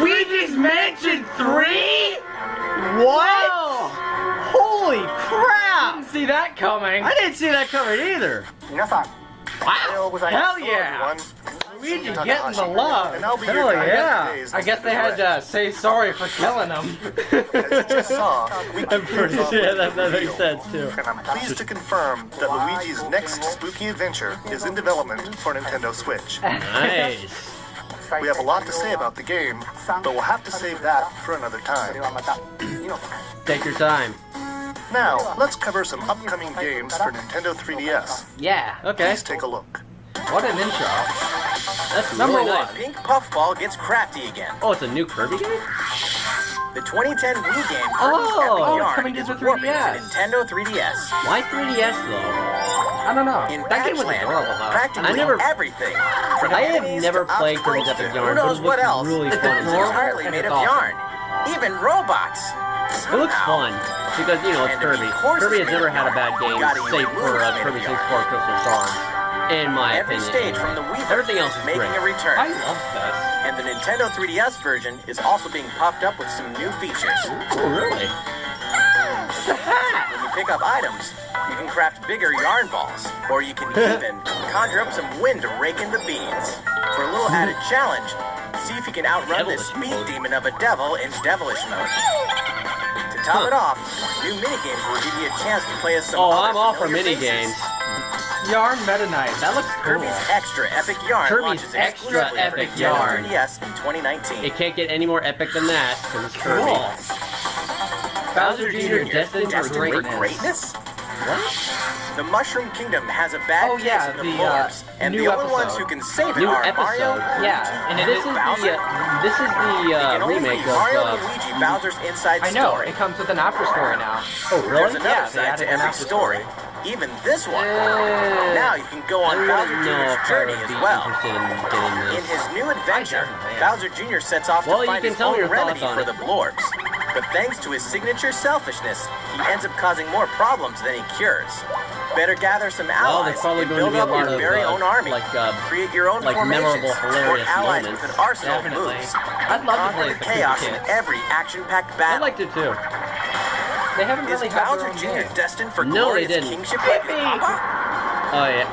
Luigi's Mansion 3? What? Whoa. Holy crap! Didn't see that coming. I didn't see that coming either. Wow! Hell yeah! Luigi getting the love. Hell yeah! I guess they had to say sorry for killing him. I'm pretty sure that makes sense too. And I'm pleased to confirm that Luigi's next spooky adventure is in development for Nintendo Switch. Nice. We have a lot to say about the game, but we'll have to save that for another time. Take your time. Now, let's cover some upcoming games for Nintendo 3DS. Yeah. Okay. Please take a look. What an intro. That's number really one. nice. Pink Puffball gets crafty again. Oh, it's a new Kirby game? The 2010 Wii game Oh, Kirby's Epic it's Yarn coming to is the warping 3DS. to Nintendo 3DS. Why 3DS though? I don't know. In That game was Patchland, adorable, though. practically I never- everything. From I have enemies never to played obstacles Kirby's Epic to Yarn, who but knows it what looks else. really It's fun. It's adorable. entirely and made it's of awesome. yarn. Even robots. It looks Somehow. fun because you know it's And to be Kirby. course Kirby has made never of had a bad yarn. game, Gotta use save for moves made Kirby of yarn. 64 Crystal Stars. In my Every opinion, stage from anyway. the Wii Everything else is is making great. a return. I love this. And the Nintendo 3DS version is also being puffed up with some new features. Oh, really? When you pick up items, you can craft bigger yarn balls, or you can even conjure up some wind to rake in the beads. For a little added challenge, see if you can outrun this Devilish speed mode. demon of a devil in devilish mode. To top it off, new minigames will give you a chance to play as some Oh, other I'm all for familiar minigames. faces. Yarn Meta Knight. That looks cool. Kirby's Extra Epic Yarn Kirby's launches Extra exclusively for Epic Nintendo Yarn. 3DS in 2019. It can't get any more epic than that because it's Kirby. Cool. Bowser Jr. destined for Destined for greatness. greatness? What? The Mushroom Kingdom has a bad Oh, yeah, case of the the, Blorbs, and new the only ones episode. who can save it New are episode. Mario, Yeah, and This is Bowser? this is It the can only remake be Mario of. and Luigi Bowser's Inside I know. Story. It comes with an after story now. Oh, There's really? another Yeah, they side added to an every after story. story. Even this one. Uh, Now you can go I on don't Bowser know Jr.'s if I journey would as be well. interested in getting In this. his new adventure, definitely am. Bowser Jr. sets off Well, to you find can his tell me own your thoughts remedy on for it. the Blorbs. But thanks to his signature selfishness, he ends up causing more problems than he cures. Better gather some Well, allies there's probably and going to build be a up lot your of very own army. Create your own like formations, memorable, support hilarious allies moments. with an arsenal Definitely. of moves. I'd love to Conquer play the as the chaos Koopa in Kids. every action-packed battle. I'd like to too. They haven't Is really had Bowser their own Jr. game. destined for No, they glorious didn't. kingship like his papa? Oh yeah.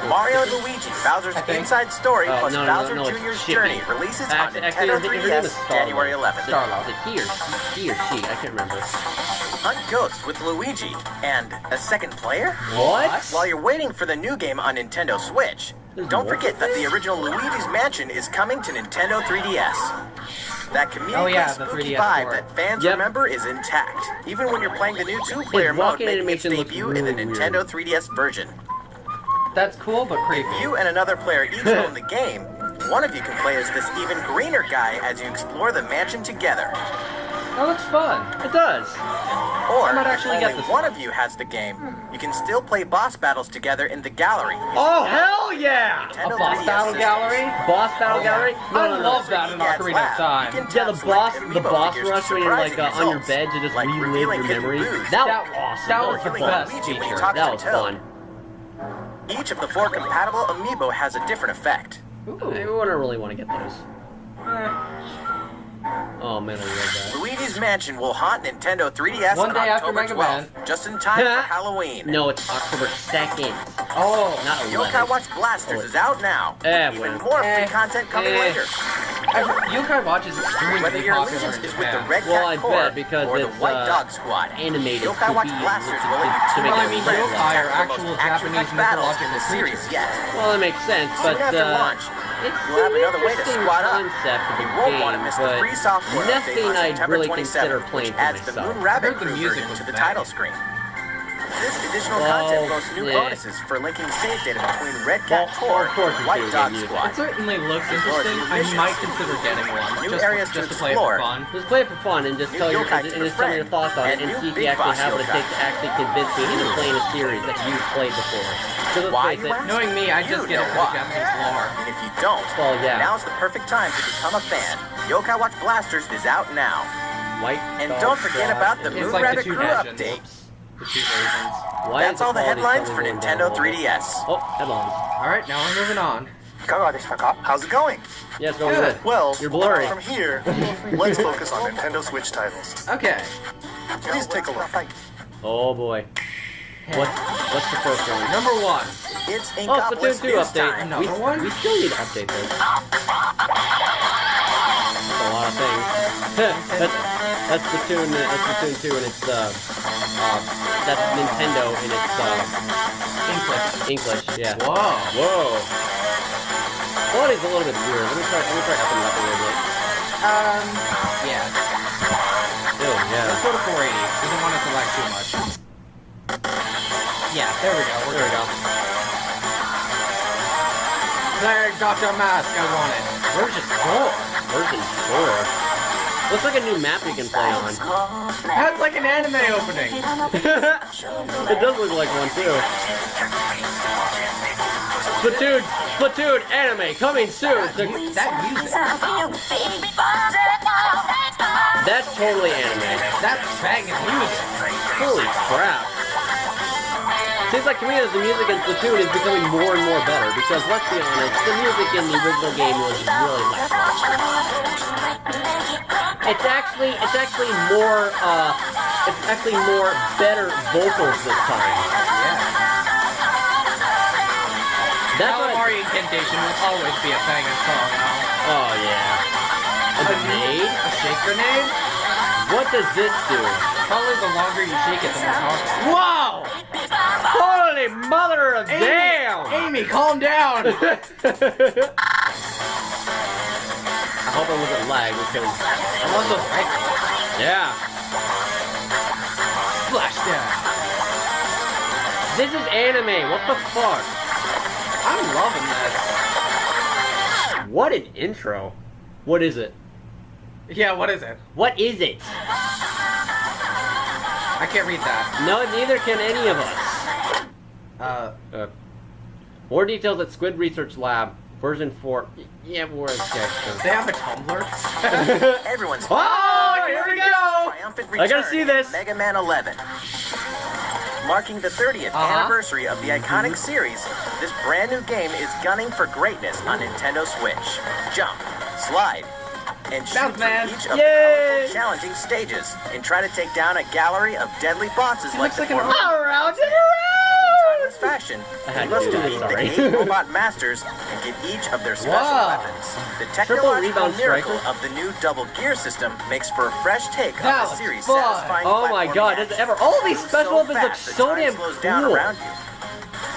Mario and Luigi, Bowser's I think. Inside Story Oh, plus no, Bowser no, it's Jr.'s Chippy. Journey releases on Actually, Nintendo her name is 3DS Starlo. January 11th. Starlo. Is it he or she? I can't remember. Hunt Ghosts with Luigi and a second player? What? While you're waiting for the new game on Nintendo Switch, don't forget that the original Luigi's Mansion is coming to Nintendo 3DS. That comedically Oh, yeah, the spooky 3DS vibe port. that fans Yep. remember is intact, even when you're playing the new two-player His mode walking making its animation looks debut in the really Nintendo weird. 3DS version. That's cool, but creepy. You and another player each own the game. One of you can play as this even greener guy as you explore the mansion together. That looks fun. It does. Or, I might if actually only get this one one. of you has the game, you can still play boss battles together in the gallery. Oh hell yeah! A Nintendo boss 3DS battle system. gallery? Boss battle gallery? No, I no, no. love that in Dad's Ocarina Lab. of Time. You can Yeah, tap the select amiibo boss figures rush to when you're like surprising on your results, bed to just like relive revealing your hidden memories. booze. That That- was awesome. that or was the healing best Luigi when you feature. talk That to was Toad. fun. Each of the 4 compatible amiibo has a different effect. I wouldn't really want to get those. Oh man, I read that. Luigi's Mansion will haunt Nintendo 3DS One on day after October Mega 12th, just in time for Halloween. No, it's October 2nd. Oh, Not 11. Yokai Watch Blasters is out now. Even well. more free content coming later. Yokai Watch is extremely Whether your popular allegiance in is with the Japan. Red Cat Well, I Corps bet because or the it's, White Dog Squad. animated to Yokai Watch be- Blasters to- will let you to make Well, I it mean, fun. yokai are tackle the actual most Japanese action-packed battles in the mythological series creatures. yet. Well, that makes sense, but Soon after launch, it's you'll have an another way to interesting squad up. concept of You the won't game, want to miss the but free software update nothing on I'd September really 27th, consider which playing for adds the myself. Moon Rabbit heard the Crew music version was to the banging. title screen. This additional Well, content boasts new yeah. bonuses for linking save data between Red Cat Well, Corps of course and it's White video Dog game music. Squad. It certainly looks As well as interesting. new I missions. might consider getting one. New just, areas just to to play it explore. for fun. Just play it for fun and just New tell your yokai to and just tell me your befriend, thoughts on it and and new see if big you actually boss have what it yokai. takes to actually convince me into playing a series that you've played before. So let's Why, face you it, ask? Knowing me, I just You get it know for the why. Japanese lore. And if you don't, Well, yeah. now's the perfect time to become a fan. Yokai Watch Blasters is out now. White And Dog don't forget Squad about the and It's Moon like the Rabbit two Crew versions. update. The two versions. Why That's is all the quality headlines suddenly for going Nintendo down? 3DS. Oh, headlines. Alright, now we're moving on. How's it going? Yeah, it's going Good. good. Well, You're blurry. from here, let's focus on Nintendo Switch titles. Okay. Please take a look. Oh boy. What's the first one? Number 1. It's Oh, Inkopolis Splatoon 2 news update. time. Another one? We still need to update this. That's a lot of things. that's Splatoon 2 and it's that's Nintendo and it's English. English, yeah. Whoa. Whoa. Quality's a little bit weird. Let me try upping it up a little bit. Yeah. Oh, Let's yeah. go to 480. We don't want it to lag too much. Yeah, there we go. There we go. There, Dr. Mask, I want it. Version 4. Version 4. Looks like a new map we can play on. That's like an anime opening. It does look like one too. Splatoon anime coming soon. That music. That's totally anime. That's banging music. Holy crap. Seems like to me that the music in Splatoon is becoming more and more better because let's be honest, the music in the original game was really lackluster. It's actually more better vocals this time. Yeah. That's what Calamari Incantation will always be a banging song. Oh yeah. A grenade? A shake grenade? What does this do? Probably the longer you shake it, the more powerful. Wow! Holy mother of damn! Amy, calm down! I hope it wasn't lag because I love those rifles. yeah. Splashdown. This is anime. What the fuck? I'm loving this. What an intro. What is it? Yeah, what is it? What is it? I can't read that. No, neither can any of us. More details at Squid Research Lab, version 4. Yeah, we're okay. They have a Tumblr? Everyone's Oh, here we go! triumphant I gotta return see this. in Mega Man 11. Marking the 30th anniversary of the iconic series, this brand new game is gunning for greatness on Nintendo Switch. Jump, slide, and shoot Bounce, man. through each of Yay! the colorful, challenging stages, and try to take down a gallery of deadly bosses like the looks like an formidable Power out to the timeless fashion. I had You must to do this, defeat the sorry. 8 robot masters and get each of their special Wow. weapons. The Triple technological rebound miracle striker? of the new double gear system makes for a fresh take That on the was series' fun. satisfying Oh my platforming god, action. does it ever... All these Move special weapons look fast that so time damn slows down cool. around you.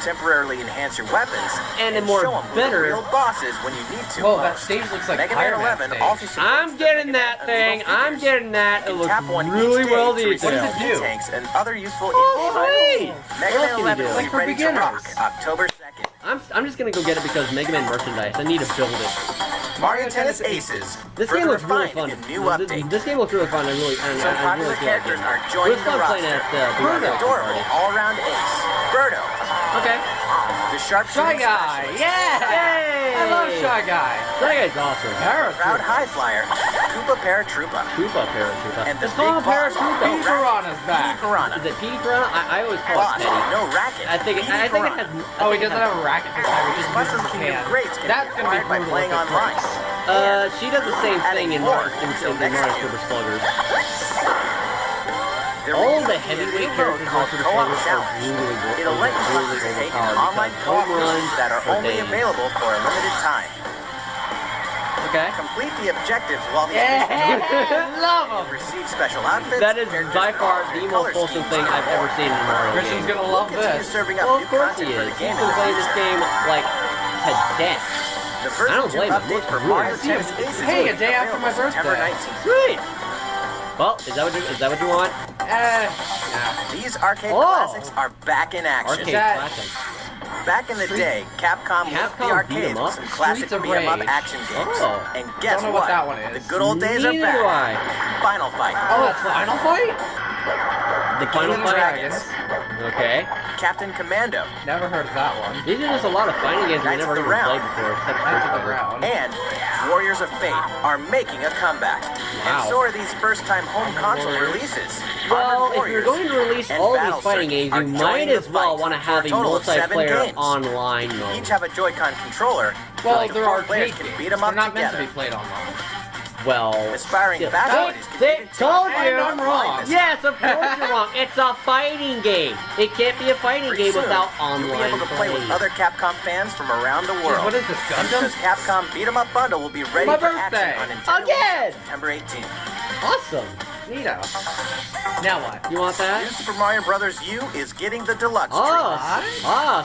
Temporarily enhance your weapons And a more show 'em who better- the real bosses when you need to. Whoa, that most. stage looks like Mega Iron Man Man 11 stage. also supports I'm the getting Mega that Man thing. Amiibo I'm figures. getting that. It You can looks tap one really each well day to receive detailed. What does it do? tanks and other useful Oh, hey! Mega What else Man can you 11 do? will Like be for ready to rock beginners. October 2nd. I'm just gonna go get it because Mega Man merchandise. I need to build it. Mario Tennis Aces. This further game looks really refined fun. in new update. This game looks really fun. I really Some feel popular like characters it. are It joining was the fun roster. playing at the Bruno, Birthday adorable party. all-round ace. Birdo, Okay. the sharpshooting Shy Guy! specialist. Yeah! Yay! I love Shy Guy! That guy's awesome. Proud high flyer, Koopa Paratroopa, Koopa Paratroopa. and the Just call him big boss, Paratroopa. Petey Piranha's Petey back. Piranha. Is it Petey Piranha? I always call Boss, it Petty. no racket. I think it Petey has. Piranha. Oh, he doesn't have a racket this time. He These just Mushroom uses his Kingdom hand. greats can That's be gonna be acquired by brutal playing if it online. breaks. She does the same thing in more Mario until next Super year. Sluggers. There All will the be a heavyweight new characters mode called in Super Co-op Sluggers are Challenge. really good. It'll let you Really participate in overpowered online because co-op home runs missions that are for only days. available for a limited time. Okay. Complete the objectives while the Yeah! Love him! receive special outfits. That is characters by and far alternate the color most wholesome schemes thing and I've ever more. seen in a Mario Christian's game. gonna love Continue this. serving up Well, new of course he content for is. the He's game been in the playing this future. game like to death. The I don't version 2 blame him. update Looks for really Mario good. Tennis Aces Hey, will a be day after my available September birthday. 19th. Sweet. Well, is that what you want? Nah. These arcade Oh. classics are back in action. Arcade that- classic. Back in the day, Capcom moved Capcom the beat 'em arcades up? with some classic Streets of beat 'em up Rage. action games. Oh. And guess Don't know what? what that one is. The good old days are Neither do back. I. Final Fight. Oh, that's Final Fight? The Final King Fight. Dragons. Okay. Captain Commando. Never heard of that one. These are just a lot of fighting games we Knights never of the even Round. played before, except Knights of Street the Fighter. Round. And Warriors of Fate are making a comeback. Wow. And so are these first-time home console Warriors. releases. Well, Armored if you're Warriors going to release and all these Battle fighting Circuit games, are you joining might the as well fight want to for have a total of 7 multiplayer games. online mode. Each have a Joy-Con controller. Well, so the they're 4 players arcade can games. beat 'em They're up not meant to together. be played online. Well, Aspiring still- battle Hey, buddies can they even take told on you. And I'm wrong. Yes, of course you're wrong. It's a fighting game. It can't be a fighting Pretty game soon, without you'll be online able to play with play. other Capcom fans from around the Jeez, world. what is this, Gundam? Because Capcom Beat 'em Up Bundle will be ready My for birthday. action on Nintendo Again! September 18th. Awesome. Neato. Now what? You want that? New Super Mario Bros. U is getting the deluxe So treatment,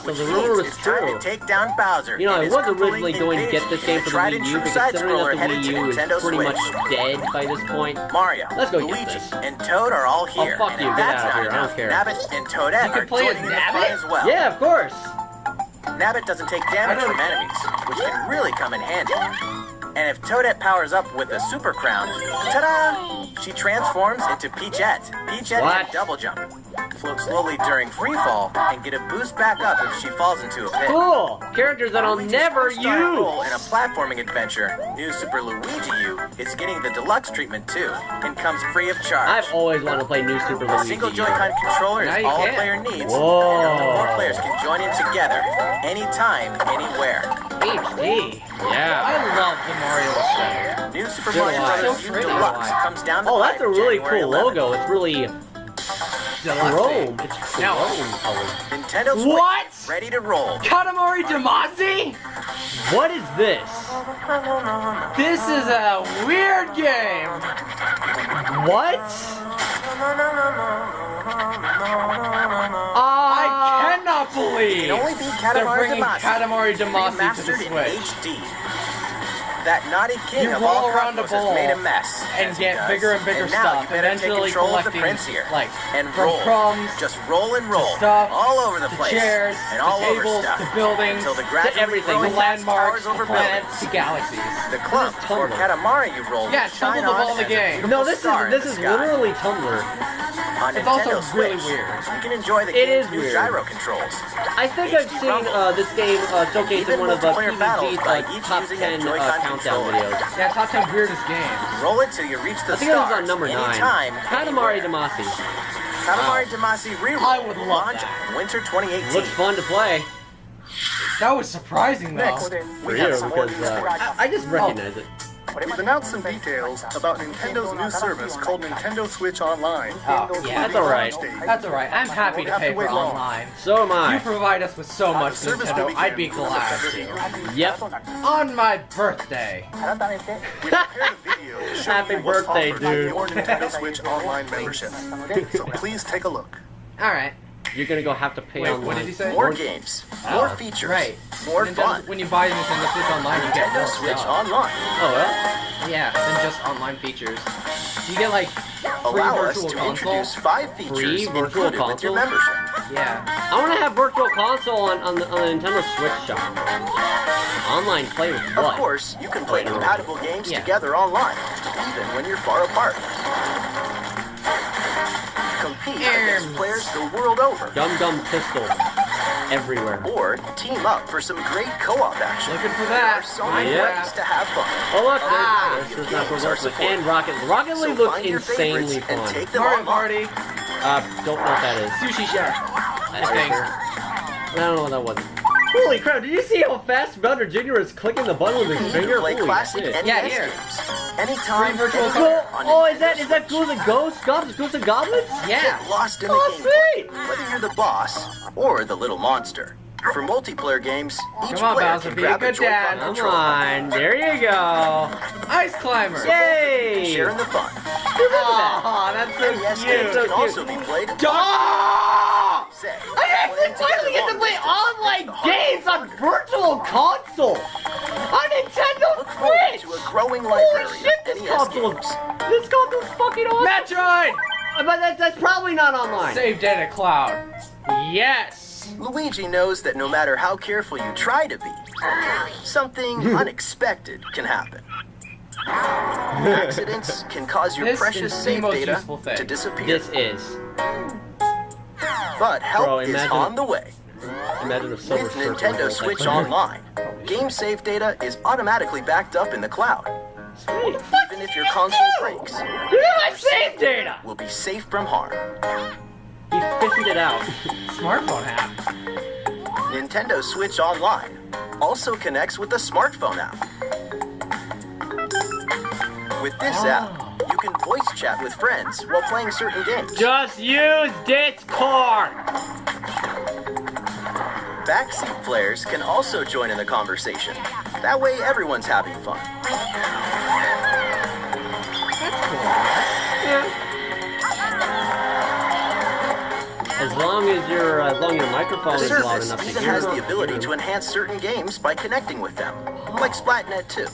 the which rumor means was it's time true. to take down Bowser. You know, and I his was crippling originally going to get invasion this in game the for the tried Wii and U, true but side considering scroller that the headed Wii to U is Nintendo pretty Switch. much dead by this point. Mario, Let's go get Luigi, this. and Toad are all here. fuck and you, if get that's out of not here, I don't enough, care. Nabbit and Toadette You can are play as joining in the fun Nabbit? as well. Yeah, of course. Nabbit doesn't take damage from enemies, which can really come in handy. And if Toadette powers up with a Super Crown, ta-da! She transforms into Peachette. Peachette What? can double jump, float slowly during free fall and get a boost back up if she falls into a pit. Cool! Characters that I'll Luigi's never first starring role in a use! platforming adventure, New Super Luigi U, is getting the deluxe treatment too and comes free of charge. I've always wanted to play New Super A Luigi. single Joy-Con controller Now is you all a can. player needs. Whoa. And more players can join in together, anytime, anywhere. HD. Yeah. I love the Mario aesthetic. New Super So Mario do I. Bros. So U pretty. Deluxe comes down the Oh, that's a really January cool 11th. logo. It's really chrome. It's Now- chrome colored. Nintendo Switch, What? ready to roll. Katamari Damacy? What is this? This is a weird game. What? I cannot It believe can only be they're Katamari bringing Damacy, Katamari Damacy to the remastered in Switch. HD. That naughty king You of all roll around a cosmos has bowl made a mess and as he get does. bigger and bigger and now stuff, you better take eventually control of the collecting, prince here like, and from roll. crumbs Just roll and roll stuff, all over the to place chairs, and to all over tables, stuff to buildings, until the to gradually everything, to growing glass landmarks, towers over to planets, to buildings. galaxies. The clump This is or Tumblr. Katamari you roll Yeah, will shine Tumblr of on all the as a games. beautiful No, this star in is the sky. literally Tumblr. On It's Nintendo also really Switch, weird. You can enjoy the It game's is new weird. gyro controls. I think I've HD seen Rumble. this game showcased in Even one of multiplayer battles PVG's by each top using a 10 Joy-Con countdown controller. videos. Yeah, top 10 weirdest games. Roll it till you reach the I think it was stars. on number 9. Anytime, Katamari anywhere. Damacy. Katamari Damacy Reroll. I would love launch that. Winter 2018. Looks fun to play. That was surprising, though. Next, For we you, have some more because news for you. I just recognize it. We've announced some details about Nintendo's new service called Nintendo Switch Online. Oh, yeah. That's alright. That's alright. I'm happy to pay for online. So am You I. provide us with so much The service will Nintendo, I'd be begin glad September to. 8th. Yep. On my birthday. We prepared a video to show Happy you what's birthday, offered by dude. your Nintendo Switch Online membership. So please take a look. Alright. You're gonna go have to pay Wait, online. what did he say? More games, more features, Right. more Nintendo- fun. When you buy Nintendo Switch Online, you get Nintendo more Switch stuff. Online. Oh, well. Yeah, than just online features. You get like free Allow us virtual to console. introduce 5 features Free virtual included with your console? membership. Yeah. I want to have Virtual Console on the Nintendo Switch shop. Online play with Of what? course, you can play compatible games Yeah. together online, even when you're far apart. Compete against players the world over, Dum Dum Pistol. Everywhere. or team up for some great co-op action. Looking for There are that. so many Yeah. ways to have fun. Oh look, Ah, this is games not are progressive. supported. And Rocket Rocket So League looks find your insanely favorites and fun. take them Mario online. Party. Don't know what that is. Sushi Chef. I don't know what that was. Holy crap, did you see how fast Bowser Jr. is clicking the button with You his need to finger? play Holy classic shit. NES Yeah, here. games. Anytime, Free virtual anywhere console. on Oh, is Nintendo that Switch. Ghouls and Ghosts and Goblins? Yeah. Get lost in the Oh, gameplay, sweet! whether you're the boss or the little monster. For multiplayer games, each Come on, player Bowser, can be a grab a good Joy-Con dad. Come controller. on, there you go. Ice Climber. Yay! Sharing the fun. Aw, that's so NES cute. games can also be played. Ah! Say, I actually finally get to play online games on Virtual Console on Nintendo Look forward Switch. to a growing Holy library shit, of this NES console, games. this console's fucking awesome. Metroid. But that's probably not online. Save data cloud. Yes. Luigi knows that no matter how careful you try to be, something unexpected can happen. Accidents can cause your This precious is the save most data useful thing. to disappear. This is. But help Bro, is imagine- on the way. Imagine if Silver With Surfer Nintendo was Switch like, Online, game save data is automatically backed up in the cloud. Sweet. Even if your console breaks, Look at my save data. will be safe from harm. He fished it out. Smartphone app. Nintendo Switch Online also connects with the smartphone app. With this app, you can voice chat with friends while playing certain games. Just use Discord. Backseat players can also join in the conversation. That way everyone's having fun. As long as your microphone The is loud service enough to even hear. has the ability to enhance certain games by connecting with them, like Splatnet 2.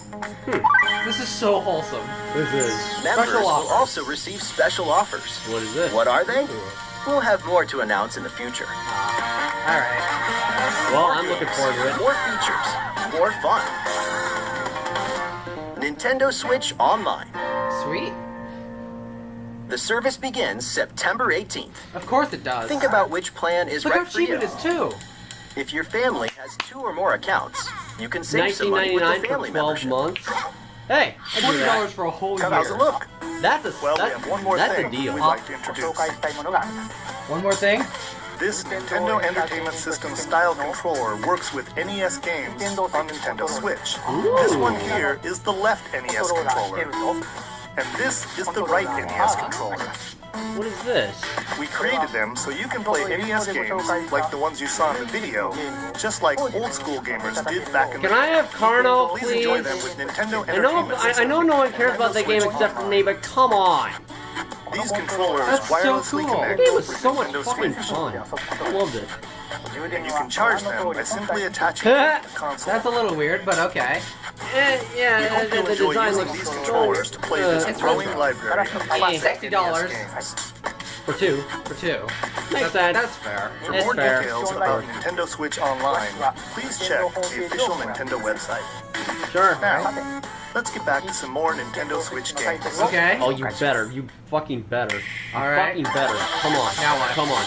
This is so wholesome. This is. Members will offers. also receive special offers. What is this? What are they? We'll have more to announce in the future. Alright. Well, I'm looking forward to it. More features, more fun. Nintendo Switch Online. Sweet. The service begins September 18th. Of course it does. Think about which plan is Look right how for cheap you. it is too. If your family has 2 or more accounts, you can save some money with $19.99 the for family 12 membership. months. Hey, I do that. $40 for a whole year. How's it look? That's a Well, we have one more that's thing a deal. we'd like to introduce. One more thing. This Nintendo Entertainment System style controller works with NES games on Nintendo Switch. This one here is the left NES controller, and this is the right NES controller. What is this? We created them so you can play NES games like the ones you saw in the video, just like old school gamers did back in the Can I have Carno, Please please? enjoy them with Nintendo I know, Entertainment System. I know no one cares about that game except for me, but come on. These controllers That's so wirelessly cool. connect That game was with so much Nintendo fucking Switch. fun. I loved it. And you can charge them by simply attaching them to the console. That's a little weird, but okay. We Yeah, hope you'll the enjoy design using looks these so controllers to play this it's growing really- library of classic $60 NES games. for 2. for 2. Makes sense. That's fair. For It's more fair. details about Nintendo Switch Online, please check the official Nintendo website. Sure. Now, let's get back to some more Nintendo Switch games. Okay. Oh, you better. You fucking better. All right. Fucking better. Come on. Now what? Come on.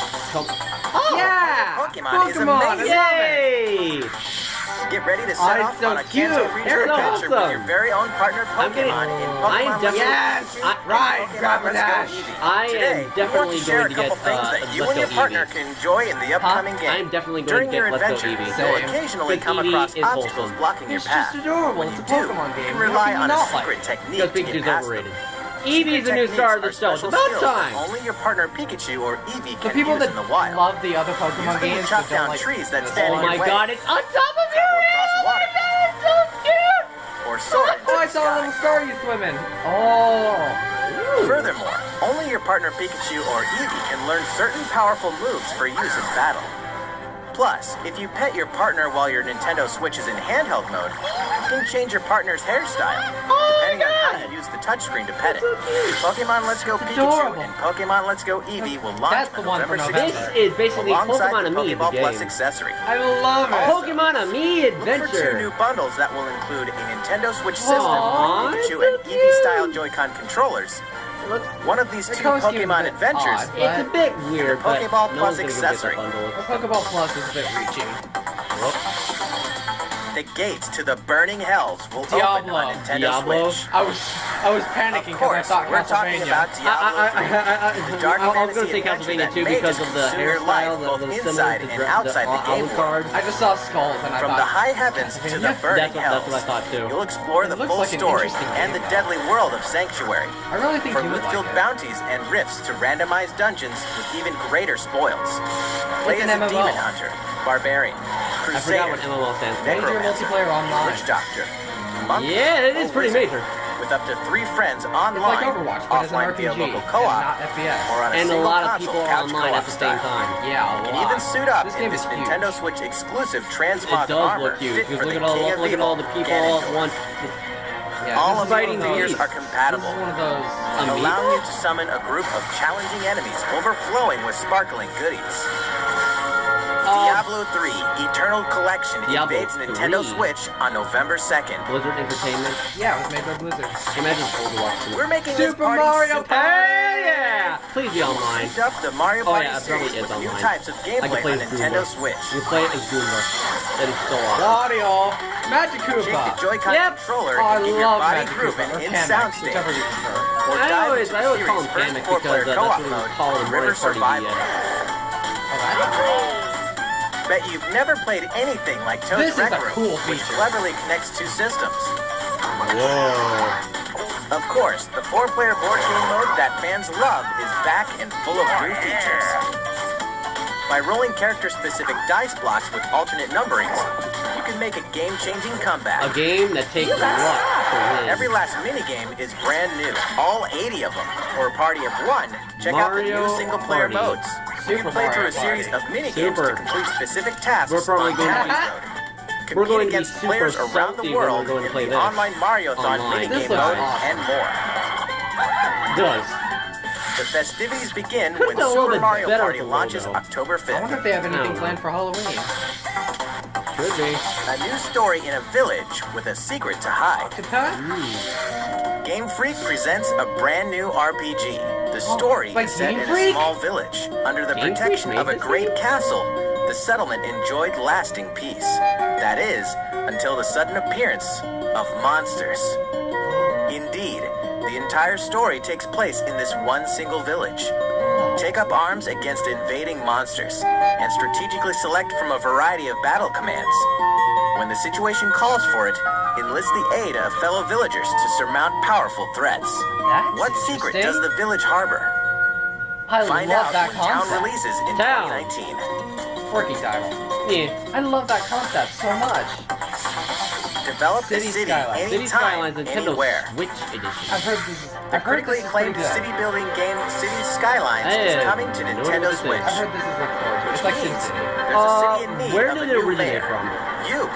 Come. Yeah! Pokemon is I amazing. love it. Yay! Get ready to Oh, set it's off so on a cute. Kanto They're regional so adventure with awesome. your very own partner I'm getting- Pokemon in I am Pokemon definitely- Yes! I- Right, Pokemon grab Let's Dash. Go Eevee. I am Today, we definitely want to share going a to couple get, things that you Let's and your Go partner Eevee. can enjoy in the upcoming game. I am definitely going During to your get Let's Go adventures, Eevee. you'll Same. occasionally Because come Eevee across is obstacles wholesome. blocking your It's path. just adorable. When It's you a do, Pokemon game. you can How rely can you on a not like secret it? technique Because to get Pikachu's past them. overrated. Eevee's the new Techniques star of are the show. It's special about skills that time. only your partner Pikachu or Eevee The can people use that in the wild. love the other Pokemon Use them to games chop that don't down like trees that this stand Oh in whole- my your way. god, it's on top of your Travel head! across Oh my water. god, it's so cute! Or soar into Oh, I the saw a sky. little star you swimming. Oh. Furthermore, only your partner Pikachu or Eevee can learn certain powerful moves for use in battle. Plus, if you pet your partner while your Nintendo Switch is in handheld mode, you can change your partner's hairstyle, depending on how you use the touchscreen to pet it. Pokemon Let's Go Pikachu adorable. and Pokemon Let's Go Eevee will launch That's the on one for November November. 16th, This is basically alongside Pokemon the Me, the Pokeball Plus game. accessory. I love it. Also, Pokemon Me Look for 2 Adventure. new bundles that will include a Nintendo Switch system Aw, with Pikachu that's and so Eevee-style cute. Joy-Con controllers. Looks, One of these The 2 costume is a Pokemon bit adventures odd. it's a bit weird, but Pokeball no Plus one's gonna go get the accessory. bundle. The Pokeball Plus is a bit reaching. The gates to the burning hells will open Diablo. on Nintendo Diablo? Switch. I was panicking Of because I course, thought we're talking Castlevania. about Diablo 3, the dark I was fantasy gonna say adventure Castlevania that too may because just of the consume your life, hairstyle, both the inside and outside the game world. card. I just saw skulls and I From thought the high heavens to the burning That's hells, what I thought too. you'll explore the It looks full like an story interesting and the game, deadly world of Sanctuary. I really think From you would like loot-filled it. bounties and rifts to randomized dungeons with even greater spoils. Play It's as an a MMO. demon hunter, barbarian, I forgot what crusader, MMO stands for. Major necromancer, multiplayer online. witch doctor, monk, Yeah, it is or pretty wizard. major. With up to 3 friends online, It's like Overwatch, but it's an offline RPG via local and co-op, not FPS. or on a And a single lot of console people are couch online co-op at the same style. time. Yeah, a You can lot. even suit up This in game this is huge. Nintendo Switch exclusive It transmog does armor look huge. fit Because for the look at all, King of look at all the Evil, people Ganondorf. want. Yeah, All this of is the one of those- figures are This compatible, is one of those. allowing you to summon a group of challenging enemies overflowing with sparkling goodies. Diablo 3 Eternal Collection Diablo invades Nintendo 3. Switch on November 2nd. Blizzard Entertainment. Yeah, it was made by Blizzard. Imagine Overwatch. We're making this Super party Mario super Hey, yeah! Please be online. Synced up the Mario Oh, Party yeah, it probably series is with new online. types of I can gameplay play on as Nintendo Goomba. Switch. You play it as Goomba. That is so awesome. Wario, Magic Shake the Koopa. Joy-Con Yep. controller Oh, I and get your love body Magic grooving Koopa. Or in Kamek, soundstage. whichever you prefer. Or I dive always into the call series' him first Kamek 4-player because co-op that's what we mode, call him River Mario Party Survival. Oh, Bet you've never played anything like Toad's This is Rec a Room, cool which feature. cleverly connects 2 systems. Whoa. Of course, the 4-player board game mode that fans love is back and full of new features. By rolling character-specific dice blocks with alternate numberings, you can make a game-changing comeback. A game that takes luck to win. Every last minigame is brand new, all 80 of them. For a party of 1, check out the Mario new single-player Party. modes. You can Super play through Mario a series Party. of minigames Super. to complete specific tasks We're probably on going to Challenge be- Mode. We're Compete going to be against super players around salty the when we're world going to in play the this. online Mario-thon Online. This minigame looks mode awesome. and more. It does. The festivities begin Could've when done a little Super bit Mario better Party with the launches logo. October I wonder 5th. if they have I anything don't planned for Halloween. Could be. A new story in a village with a secret to hide. Could that? Game Freak presents a brand new RPG, The story like is set Game in a Freak? small village under the Game protection Freak of a made this great game? castle. The settlement enjoyed lasting peace. That is, until the sudden appearance of monsters. Indeed, the entire story takes place in this one single village. Take up arms against invading monsters and strategically select from a variety of battle commands. When the situation calls for it, enlist the aid of fellow villagers to surmount powerful threats. That's What secret does interesting. the village harbor? I Find love out that when town concept. releases in Town. 2019. Quirky title. Yeah. I love that concept so much. Develop City a city Skylines. City anytime, Skylines Nintendo anywhere. Switch Edition. I've heard this is. The I've heard critically this is acclaimed pretty good. city building game City Skylines Hey, is coming to know what Nintendo this is. Switch. I've heard this is like cool. It's like Sin Means City. there's a city in need Where of did a it new originate mayor. from? You.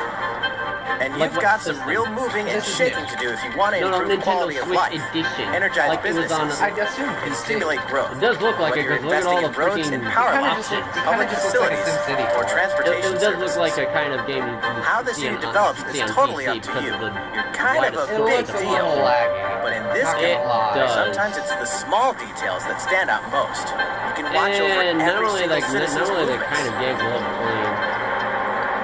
And Like you've what got some system? real moving and This is shaking new. to do if you want to No, improve Nintendo quality of Switch life, Edition. energize Like it was businesses, on. I assume and it's stimulate growth. It does look like Whether it you're because look at all investing the in roads freaking and power kinda lines, just- it kinda public just looks like a facilities, SimCity. or It transportation does look services. like a kind of game you How the see city on- develops see is on totally PC up to because you. of the You're kind of a widest It big looks a deal. little laggy. But in this Not game, gonna lie. does. sometimes it's the small details that stand out most. You can watch over And not every only single like not citizen's only the movements. kind of games you love playing.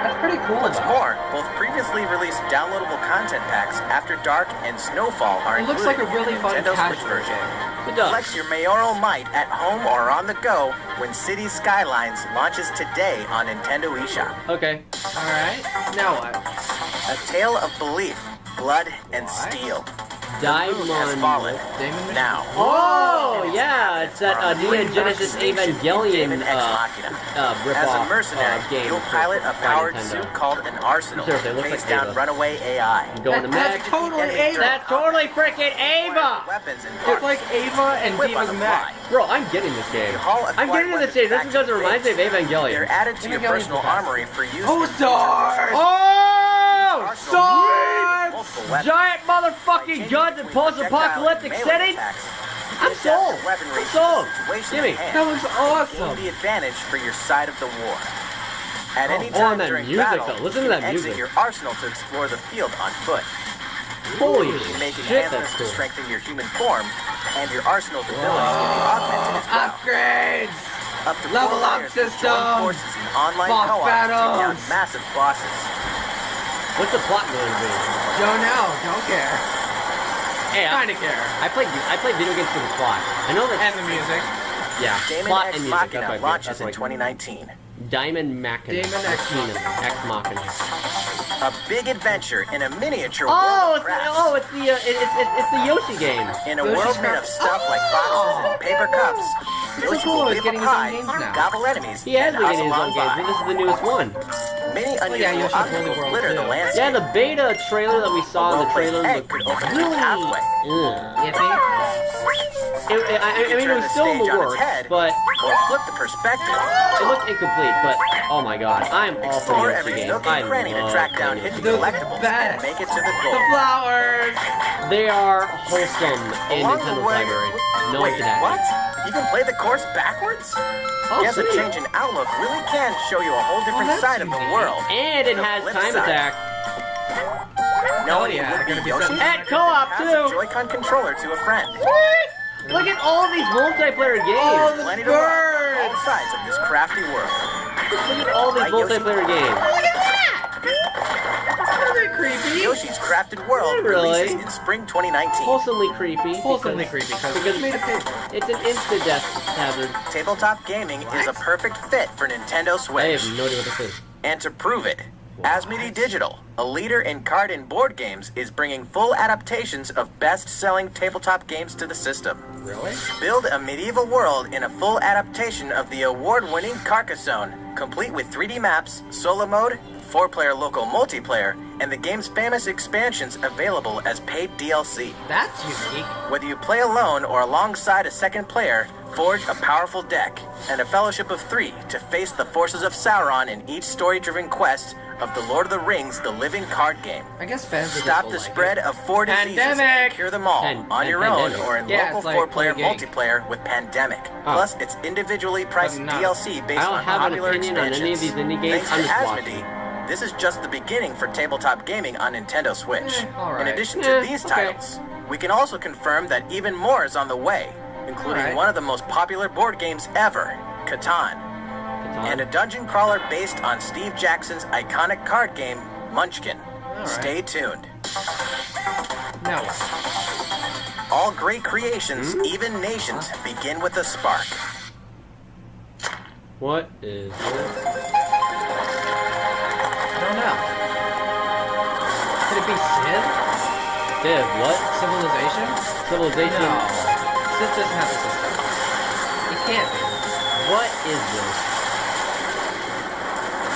That's pretty cool. What's though. more, both previously released downloadable content packs After Dark and Snowfall are It looks included like a in really the fun Nintendo Switch casual version. game. It does. Flex your mayoral might at home or on the go when City Skylines launches today on Nintendo eShop. Okay. All right. Now what? A tale of belief, blood, and What? steel. The moon has Diamond. fallen. Damon? Now. Oh yeah, it's that Neo David Genesis Evangelion Ex Machina. ripoff As a mercenary, game. you'll for- pilot a by powered Nintendo. suit called an Arsenal Seriously, it looks face like down Ava. runaway AI. I'm going to That's mech. totally Ava. That's totally freaking Ava! Weapons and It's parts. like Ava and Whip on Diva's the Mech. fly. Bro, I'm getting this game. Haul I'm acquired getting this game just weapons because it back to reminds me of base. Evangelion. They're added to your Evangelion's personal the best. armory for use. Oh, stars! Oh! Arsenal Swords! multiple weapons. Giant By motherfucking changing guns in between post-apocalyptic projectile and melee settings? attacks, you I'm can adapt sold. your weaponry I'm to sold. the situation Gimme. at hand. That looks Gain awesome. the advantage for your side of the war. At any Oh, time and that during music, battle, though. Listen you to can that exit music. your arsenal to explore the field on foot. Holy You can make shit, enhancements that's to cool. strengthen your human form, and your arsenal's abilities will be augmented as well. Upgrades! Up to Level 4 up players will system. join forces in online Boss co-op to take down battles. massive bosses. What's the plot going to be? Don't know. Don't care. Hey, Kinda care. I play video games for the plot. I know that. And the music. Yeah, Damon plot X and music. Machina That's launches in like 2019. Diamond Machina. Damon X Machina. Ex Machina. A big adventure in a miniature Oh, world of it's crafts. it's the Yoshi game. In a Yoshi's world made of Crafts. stuff like boxes and paper cups, It's so Yoshi cool will he's leap getting up his own high, games now. gobble enemies, He has and been getting hustle his own on games, but by. this is the newest one. Many yeah, unusual Yoshi's Woolly obstacles World litter the too. landscape. Yeah, the beta trailer that we saw in the Well-placed trailer egg looked could open a really. pathway. Ugh. Yippee. I mean, it Turn was the still in stage the on its works, head, but or flip the perspective. it looked incomplete. But oh my god, I'm all for Explore Yoshi every games. nook I and cranny to love track down Yoshi. hidden Those are collectibles best. and make it to the The goal. flowers! They are wholesome in Along the Nintendo's way, library. No one wait, can hack what? it. You can play the course backwards? Oh, Yes, a sweet. change in outlook really can show you a whole different that's side of the unique. world. And it The has flip time side. attack. No, yeah, it would be gonna be Yoshi. something- And co-op, Pass too. a Joy-Con controller to a friend. What? Look at all these multiplayer Oh, games. the Plenty to love on birds! all sides of this crafty world. Look at all these Right, Yoshi? multiplayer games. Are they creepy? Yoshi's Crafted World Not really. releases in spring 2019. Wholesomely creepy. Wholesomely because- creepy because because it's made of paper. It's an insta-death hazard. Tabletop gaming is a perfect fit for Nintendo I Switch. have no idea what this is. And to prove it, Asmodee Digital, a leader in card and board games, is bringing full adaptations of best-selling tabletop games to the system. Really? Build a medieval world in a full adaptation of the award-winning Carcassonne, complete with 3D maps, solo mode, 4-player local multiplayer, and the game's famous expansions available as paid DLC. That's unique. Whether you play alone or alongside a second player, forge a powerful deck and a fellowship of 3 to face the forces of Sauron in each story-driven quest of the Lord of the Rings The Living Card Game. I guess fans of this Stop will the like spread it. of 4 diseases and Pandemic! cure them all on your own Pandemic. or in Yeah, local it's like 4-player Plague Inc. multiplayer with Pandemic. Oh. Plus, it's individually priced But not- DLC based I don't on have an popular opinion on expansions. any of these indie games. Thanks I'm to just watching. Asmodee, this is just the beginning for tabletop gaming on Nintendo Switch. Alright. In addition to these okay. titles, we can also confirm that even more is on the way. including one of the most popular board games ever, Catan, and a dungeon crawler based on Steve Jackson's iconic card game, Munchkin. Stay tuned. Now All great creations, even nations, begin with a spark. What is this? I don't know. Could it be Civ? Civ, what? Civilization? Civilization? No. Civ doesn't have a system. It can't be. What is this?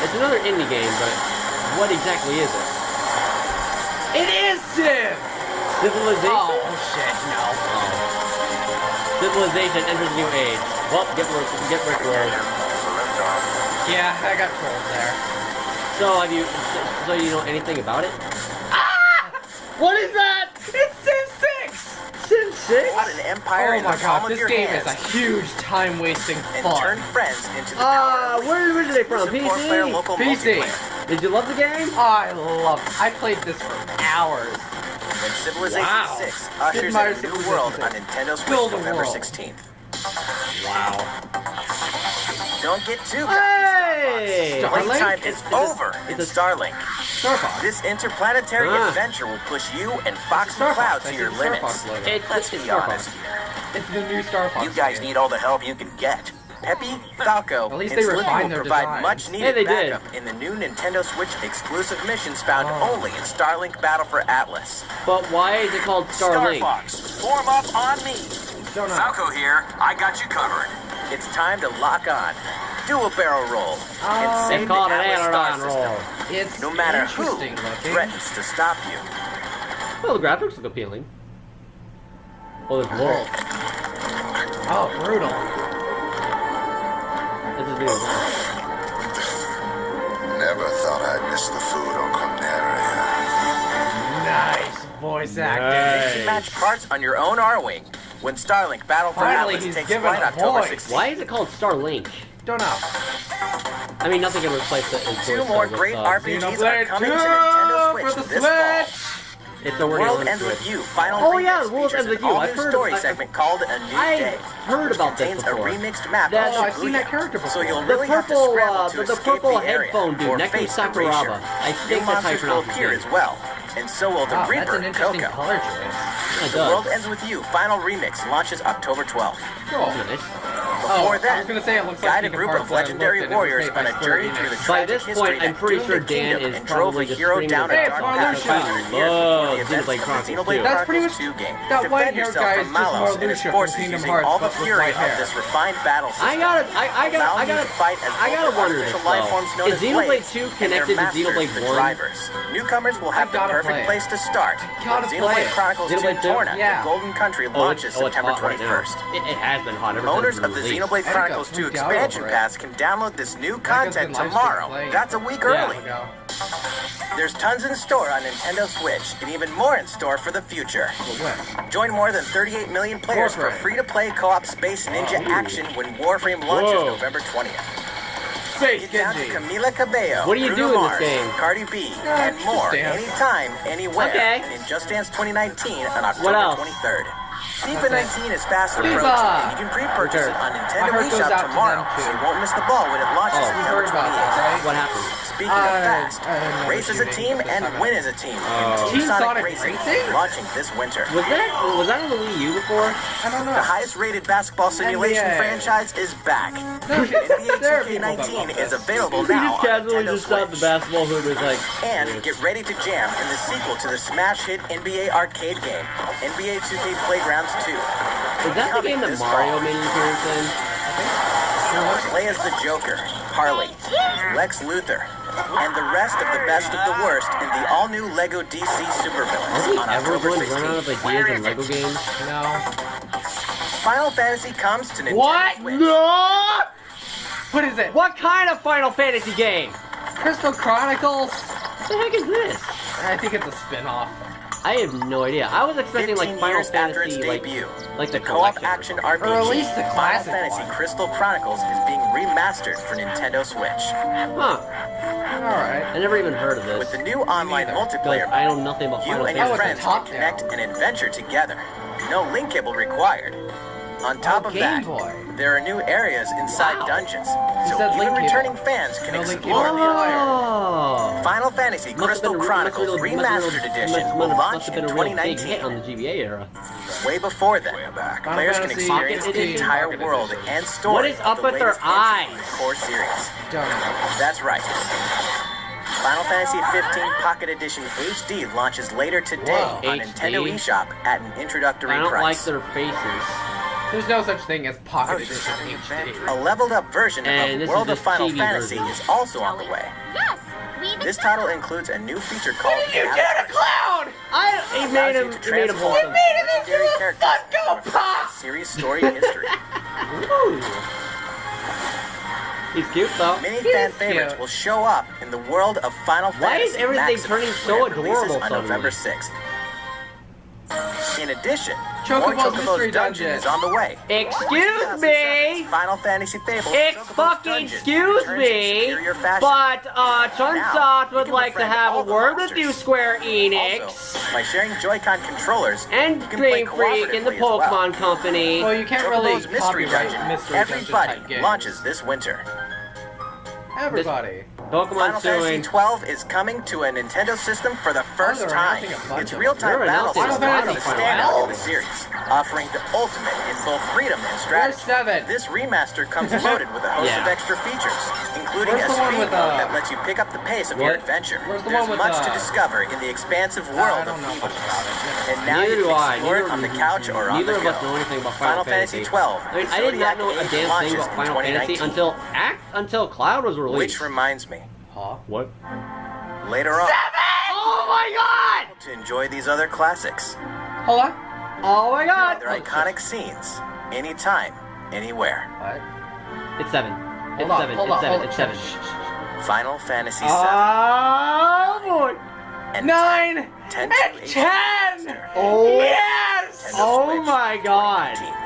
It's another indie game, but what exactly is it? It is Civ! Civilization? Oh shit, no. Civilization enters new age. Well, get rickrolled. Yeah, I got trolled there. So you know anything about it? Ah! What is that? It's Civ 6! Civ 6? What an empire Oh in my the palm god, of this your game hands, is a huge time-wasting and fun. turn friends into the power. Where are they from? Support-player PC? local PC. multiplayer. Did you love the game? I love it. I played this for hours. When Civilization Wow. 6 ushers Admire in a new Civilization world 6. on Nintendo Switch Build a November world. 16th. Wow. Don't get too Hey! cocky, Starlink? Playtime is over in Starlink. Star Fox. This interplanetary Ah. adventure will push you and Fox Star McCloud Fox. to I your see the Star limits. Fox logo. Let's It's be Star honest Fox. here. It's the new Star Fox. You guys game. need all the help you can get. Peppy, Falco, At least and they Slippy refined will their provide design. much Yeah, needed they did. backup in the new Nintendo Switch exclusive missions found Oh. only in Starlink Battle for Atlas. But why is it called Star Starlink? Fox, form up on me. Don't know. Falco here. I got you covered. It's time to lock on. Do a barrel roll. And Oh. save It's the called an Atlas star aileron system. roll. It's No matter who interesting looking. threatens to stop you. Well, the graphics look appealing. Oh, there's wolves. Oh, brutal. This is new. Never thought I'd miss the food on Corneria. Nice voice acting. Nice. You can match parts on your own R-Wing when Starlink Battle for Finally, Atlas he's takes given flight a October voice. 16th. Why is it called Starlink? Don't know. I mean, nothing can replace the Two more great RPGs are Xenoblade coming to 2 Nintendo for Switch the this Switch. fall. It's The already World on Ends Switch. With You Final Oh, Remix yeah, The World features Ends With an You. I've all-new heard story of- segment called A New I Day. heard about this Contains before. a remixed map That- of Oh, I've seen that Shibuya, character so before. you'll The really have to purple, scramble to the escape purple the area headphone dude or next to face Sakuraba. erasure. I New think that's how you monsters will pronounce his appear name. as well, and so will the Wow, Reaper, that's an interesting Coco. color choice. Yeah, it The does. World Ends With You Final Remix launches October 12th. Cool. Nice. Before I then, was gonna say it looks like guide a Kingdom group Hearts of that I legendary looked at. It was warriors made by on a Square journey Enix. through the By tragic this history point, I'm that pretty doomed sure the Dan kingdom is and drove probably the just hero screaming down a at Hey, dark Father path Lucia. about 3 years before the Love events Xenoblade of the Chronicles Xenoblade 2. That's pretty Chronicles much 2 game. that Defend white-haired yourself guy is from just more Malos and his Lucia from forces Kingdom using Hearts, all the but with fury white of hair. this refined battle system. I gotta Allowing you to fight as wonder this artificial life forms known though. as Is Xenoblade blades, 2 and their connected to masters, Xenoblade the 1? drivers. Newcomers will have the gotta play perfect it. place to start. Gotta when play Xenoblade it. Chronicles 2 Xenoblade 2? Torna, Yeah. the Golden Country launches It's September hot right now. 21st. It has been hot ever Owners since of the release. Xenoblade Erica Chronicles 2 freaked out expansion over it. pass can download this new Erica's content been live tomorrow. streaming That's a week Yeah. early. There There's tons in store on Nintendo Switch, and even more in store for the future. we go. When? Join more than 38 million players for Warframe. free-to-play co-op Space Ninja action when Warframe launches Whoa. November 20th. Space Get down to Genji. Camila Cabello, What do you Bruno do in this Mars, game? Cardi B, Yeah, and Just more Dance. anytime, anywhere Okay. in Just Dance 2019 on What October else? 23rd. FIFA 19 is fast FIFA. approaching, and you can pre-purchase it on My Nintendo heart goes eShop out to tomorrow, them, too. so you won't miss the ball when it launches Oh. We've September heard about 28th. that, right? What happened? Speaking of fast, I never race as a shooting team this and time. win as a team Oh. in Team Team Sonic Sonic Racing, Racing? launching this winter. Was that on the Wii U before? I don't know. The highest-rated basketball simulation NBA. franchise is back. No, NBA there are people that 2K19 love is this. available He now just on casually Nintendo just stopped the Switch. basketball hoop and was like, And get ready to jam in the sequel to the smash hit NBA arcade game, NBA 2K Playgrounds 2. is that the game that This Mario fall. made an appearance in? Play as the Joker, Harley, Lex Luthor, and the rest of the best of the worst in the all-new Lego DC Are supervillains we on ever October going to run out of 16th. ideas in Lego games? No. Final Fantasy comes to Nintendo What? Switch. No! What is it? What kind of Final Fantasy game? Crystal Chronicles? What the heck is this? I think it's a spin-off. I have no idea. I was expecting 15 like Final years after its Fantasy, debut, like the co-op collection. action Or at RPG least the Final classic Fantasy one. Crystal Chronicles is being remastered for Nintendo Switch. Huh? Alright. I never even heard of this. With the new online neither. multiplayer, I know nothing about you Final and That your was Fantasy. the friends top can connect down. and adventure together. No link cable required. On top of Game that, Boy. there are new areas inside Wow. dungeons, He so said even link returning cable. fans can No link explore cable. the area. Oh. Final Fantasy Crystal Chronicles Remastered Edition will launch in Big 2019. hit on the GBA era. Way before then, players can Fantasy experience the 15 entire Pocket world Edition. and story What is of up the with their latest entry in eyes? the core series. Don't know. That's right. Final Fantasy 15 Pocket Edition HD launches later today Whoa. on Nintendo HD? eShop at an introductory I don't like price. their faces. There's no such thing as Pocket Edition HD. A leveled up version And of this World is of the Final TV Fantasy version. is also on the way. Yes, we This title includes a new feature called Cloud! He made him wholesome. legendary characters from the series story history. Ooh. He's cute though. Many He fan is favorites cute. will show up in the world of Final Why is Fantasy everything Maximum turning so when it releases adorable on November suddenly? 6th. In addition, Chocobo's more Chocobo's Mystery Dungeon Dungeon. is on the way. Excuse me. Final Fantasy Fables. Excuse me, but Chunsoft would like to have a word with you, Square Enix, Also, by sharing Joy-Con controllers, and you can play Game Freak and the cooperatively as well. Pokemon Company. Well, you can't really Chocobo's Mystery copyright Dungeon. Mystery Dungeon Everybody type games. launches this winter. Everybody. Pokemon's Final Fantasy doing. 12 is coming to a Nintendo system for the first they're time. announcing a bunch Its of real-time them. They're battle announcing system a lot is of a Final standout in the Fantasy. series, offering the ultimate in both freedom and strategy. Where's 7? This remaster comes loaded with a host Yeah. of extra features, including Where's a the one speed with, mode that lets you pick up the pace of your What? adventure. Where's the There's one with, much to discover in the expansive I world don't of know much Evilness. about it. And now Neither you do can I. explore it on the couch or on Neither the of go. us know anything about Final Fantasy 12. I mean, I did not know a Zodiac damn thing launches about in Final Fantasy 2019. until Cloud was released. Which reminds me, Huh? What? later on, Oh my god! to enjoy these other classics, Hold on. Oh my god! their iconic scenes, anytime, anywhere. What? It's 7. Hold It's on, 7. hold It's on, 7. hold It's on. 7. Shh, shh, shh. Final Fantasy 7 Oh boy! and 9 10 and to 10! Oh Yes! Nintendo Oh Switch my God. 2019.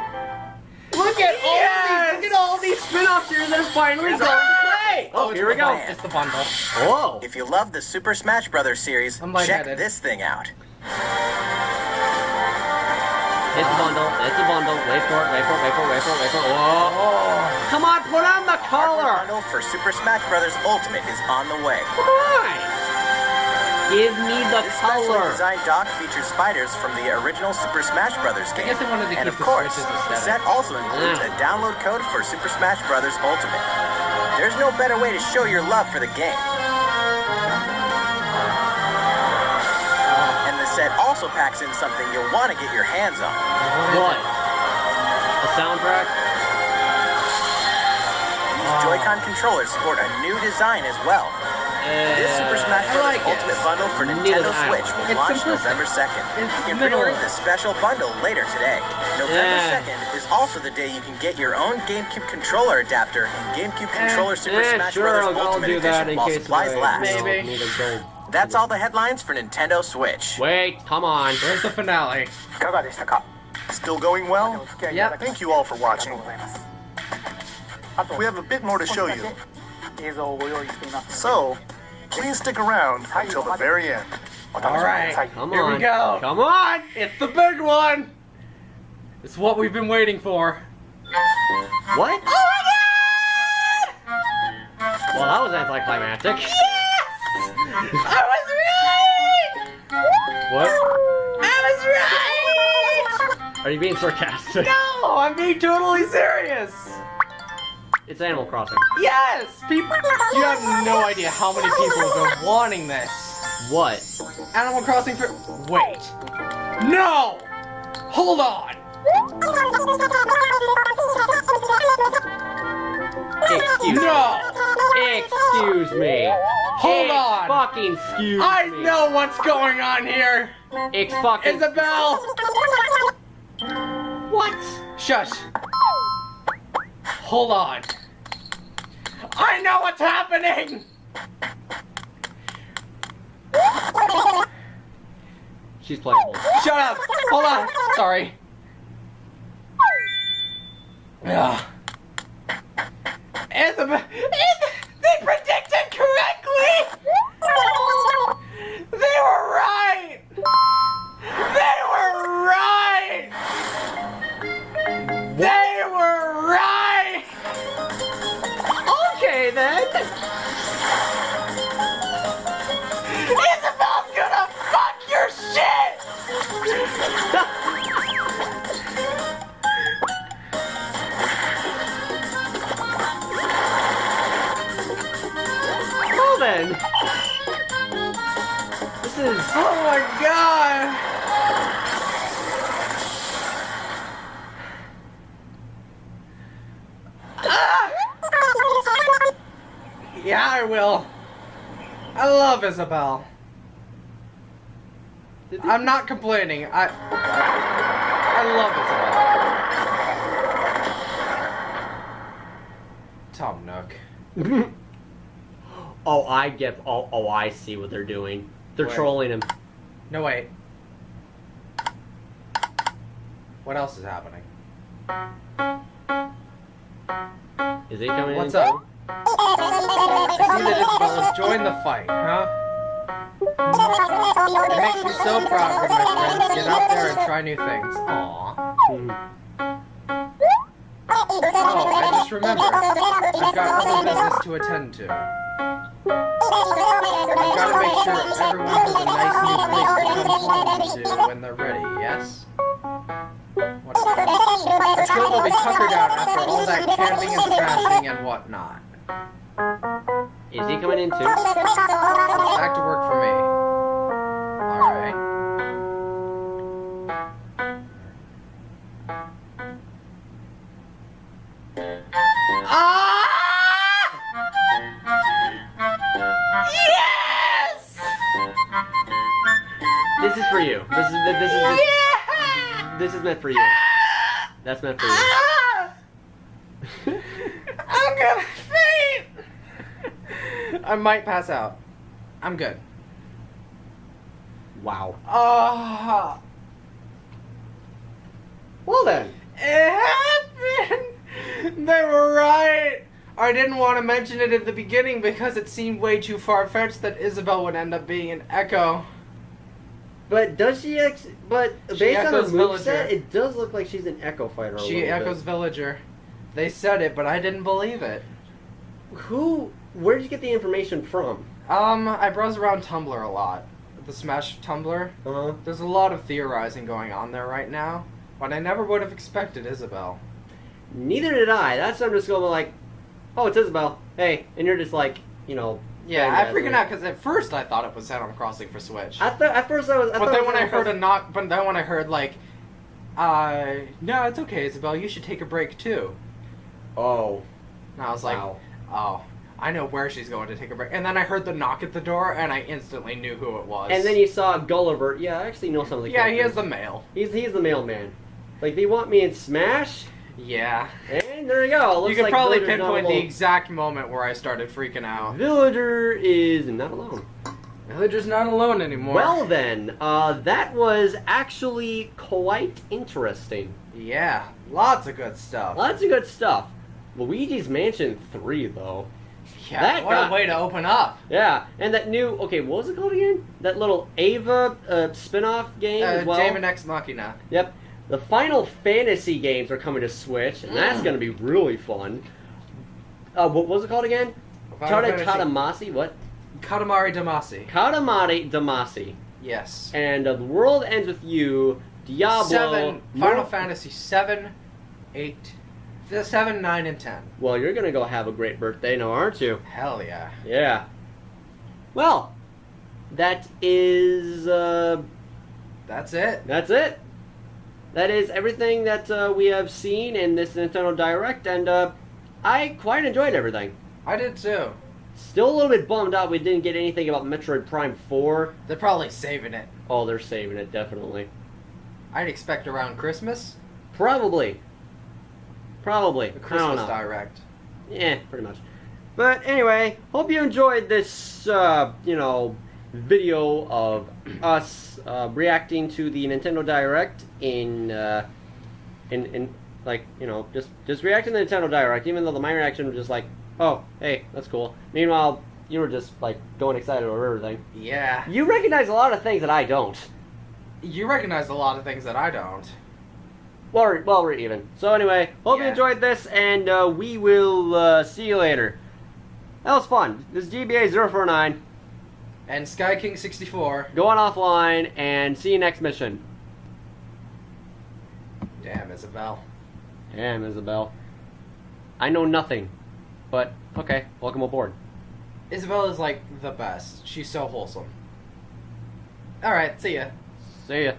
Look at Yes! look at all these spin-off series that are finally going to play! Oh, it's here we the go. bundle. It's the bundle. Whoa! If you love the Super Smash Bros. Series, I'm check lightheaded. this thing out. It's a bundle. It's a bundle. Wait for it. Wait for it. Wait for it. Wait for it. Wait for it. Whoa! Oh. Come on, put on the Hardware color. bundle for Super Smash Bros. Ultimate is on the way. Come on! Give me the This specially color. designed dock features spiders from the original Super Smash Bros. Game. guess they wanted to And keep of the course, Switch's the aesthetic. set also includes a download code for Super Smash Bros. Ultimate. There's no better way to show your love for the game. And the set also packs in something you'll want to get your hands on. What? A soundtrack? These Joy-Con controllers sport a new design as well. This Super Smash I Bros. like it. Ultimate Bundle for Neither Nintendo do I. Switch will It's launch simplistic. November 2nd. It's You can middle. pre-order the special bundle later today. November Yeah. 2nd is also the day you can get your own GameCube controller adapter and GameCube controller Super Smash sure, Bros. I'll Ultimate do that Edition in while case supplies I last. Maybe. need a gold. That's all the headlines for Nintendo Switch. Wait, come on. Where's the finale? Still going well? Yep. Thank you all for watching. We have a bit more to show you. So, please stick around until the very end. Alright. Come Here on. we go. Come on. It's the big one! It's what we've been waiting for. What? Oh my god! Well, that was anticlimactic. I was right! What? I was right! Are you being sarcastic? No, I'm being totally serious. It's Animal Crossing. Yes, people. You have no idea how many people have been wanting this. What? Animal Crossing for. Wait. No. Hold on. Excuse No. Excuse me. Hold on. Fucking excuse me. I know what's going on here. It's fucking. Isabel. What? Shush. Hold on. I know what's happening. She's playable. Shut up. Hold on. Sorry. Ugh. Isabel. They predicted correctly. They were right. They were right. They Oh my god! Ah! Yeah, I will. I love Isabelle. I'm not complaining. I love Isabelle. Tom Nook. Oh, I get. Oh, I see what they're doing. They're Wait. trolling him. No, wait. What else is happening? Is he coming What's in? up? I see that Isabella's joined the fight, huh? It makes me so proud when my friends get out there and try new things. Aww. Oh, I just remembered. I've got other business to attend to. I've got to make sure everyone has a nice new place to come home to when they're ready, yes? What is that? I'm sure they'll be tuckered out after all that camping and smashing and whatnot. Is he coming in too? Back to work for me. Alright. Ah! Yes! This is for you. This is meant for you. That's meant for you. Ah! I'm gonna faint! I might pass out. I'm good. Wow. Oh, Well then. it happened! They were right! I didn't want to mention it at the beginning because it seemed way too far-fetched that Isabelle would end up being an Echo. But does she but She based on her echoes moveset, Villager. it does look like she's an Echo fighter. She echoes Villager. They said it, but I didn't believe it. Where did you get the information from? I browse around Tumblr a lot. The Smash Tumblr. Uh-huh. There's a lot of theorizing going on there right now, but I never would have expected Isabelle. Neither did I. That's I'm just going like, oh, it's Isabelle. Hey, and you're just like, you know. Yeah, playing I that, freaking like- out because at first I thought it was Animal Crossing for Switch. At first I was. But then when I heard a knock, but then when I heard like, no, it's okay, Isabelle. You should take a break too. Oh. And I was like, Wow. oh, I know where she's going to take a break. And then I heard the knock at the door, and I instantly knew who it was. And then you saw Gulliver. Yeah, I actually know some of the yeah, he characters. is the male. He's the mailman. Like, they want me in Smash, Yeah. and there you go. Looks You could like probably Villager's not pinpoint the alone. exact moment where I started freaking out. Villager is not alone. Villager's not alone anymore. Well then, that was actually quite interesting. Yeah, lots of good stuff. Lots of good stuff. Luigi's Mansion 3, though. Yeah, That what got- a way to open up. Yeah, and that new, okay, what was it called again? That little Ava spin-off game as well? Daemon X Machina. Yep. The Final Fantasy games are coming to Switch, and that's going to be really fun. What was it called again? Katamasi? What? Katamari Damacy. Katamari Damacy. Yes. And The World Ends With You, Diablo... Final Fantasy 7, 8, 7, 9, and 10. Well, you're going to go have a great birthday now, aren't you? Hell yeah. Yeah. Well, that is... That's it. That's it. That is everything that we have seen in this Nintendo Direct, and I quite enjoyed everything. I did too. Still a little bit bummed out we didn't get anything about Metroid Prime 4. They're probably saving it. Oh, they're saving it, definitely. I'd expect around Christmas. Probably. The I don't Christmas know. Direct. Yeah, pretty much. But anyway, hope you enjoyed this, video of us reacting to the Nintendo Direct in like, just reacting to the Nintendo Direct, even though my reaction was just like, oh, hey, that's cool. Meanwhile, you were just, like, going excited over everything. Yeah. You recognize a lot of things that I don't. You recognize a lot of things that I don't. Well, we're even. So anyway, hope you Yeah. enjoyed this, and we will see you later. That was fun. This is GBA 049. And SkyKing64. Going offline, and see you next mission. Damn, Isabelle. Damn, Isabelle. I know nothing. But, okay, welcome aboard. Isabelle is like the best. She's so wholesome. All right, see ya. See ya.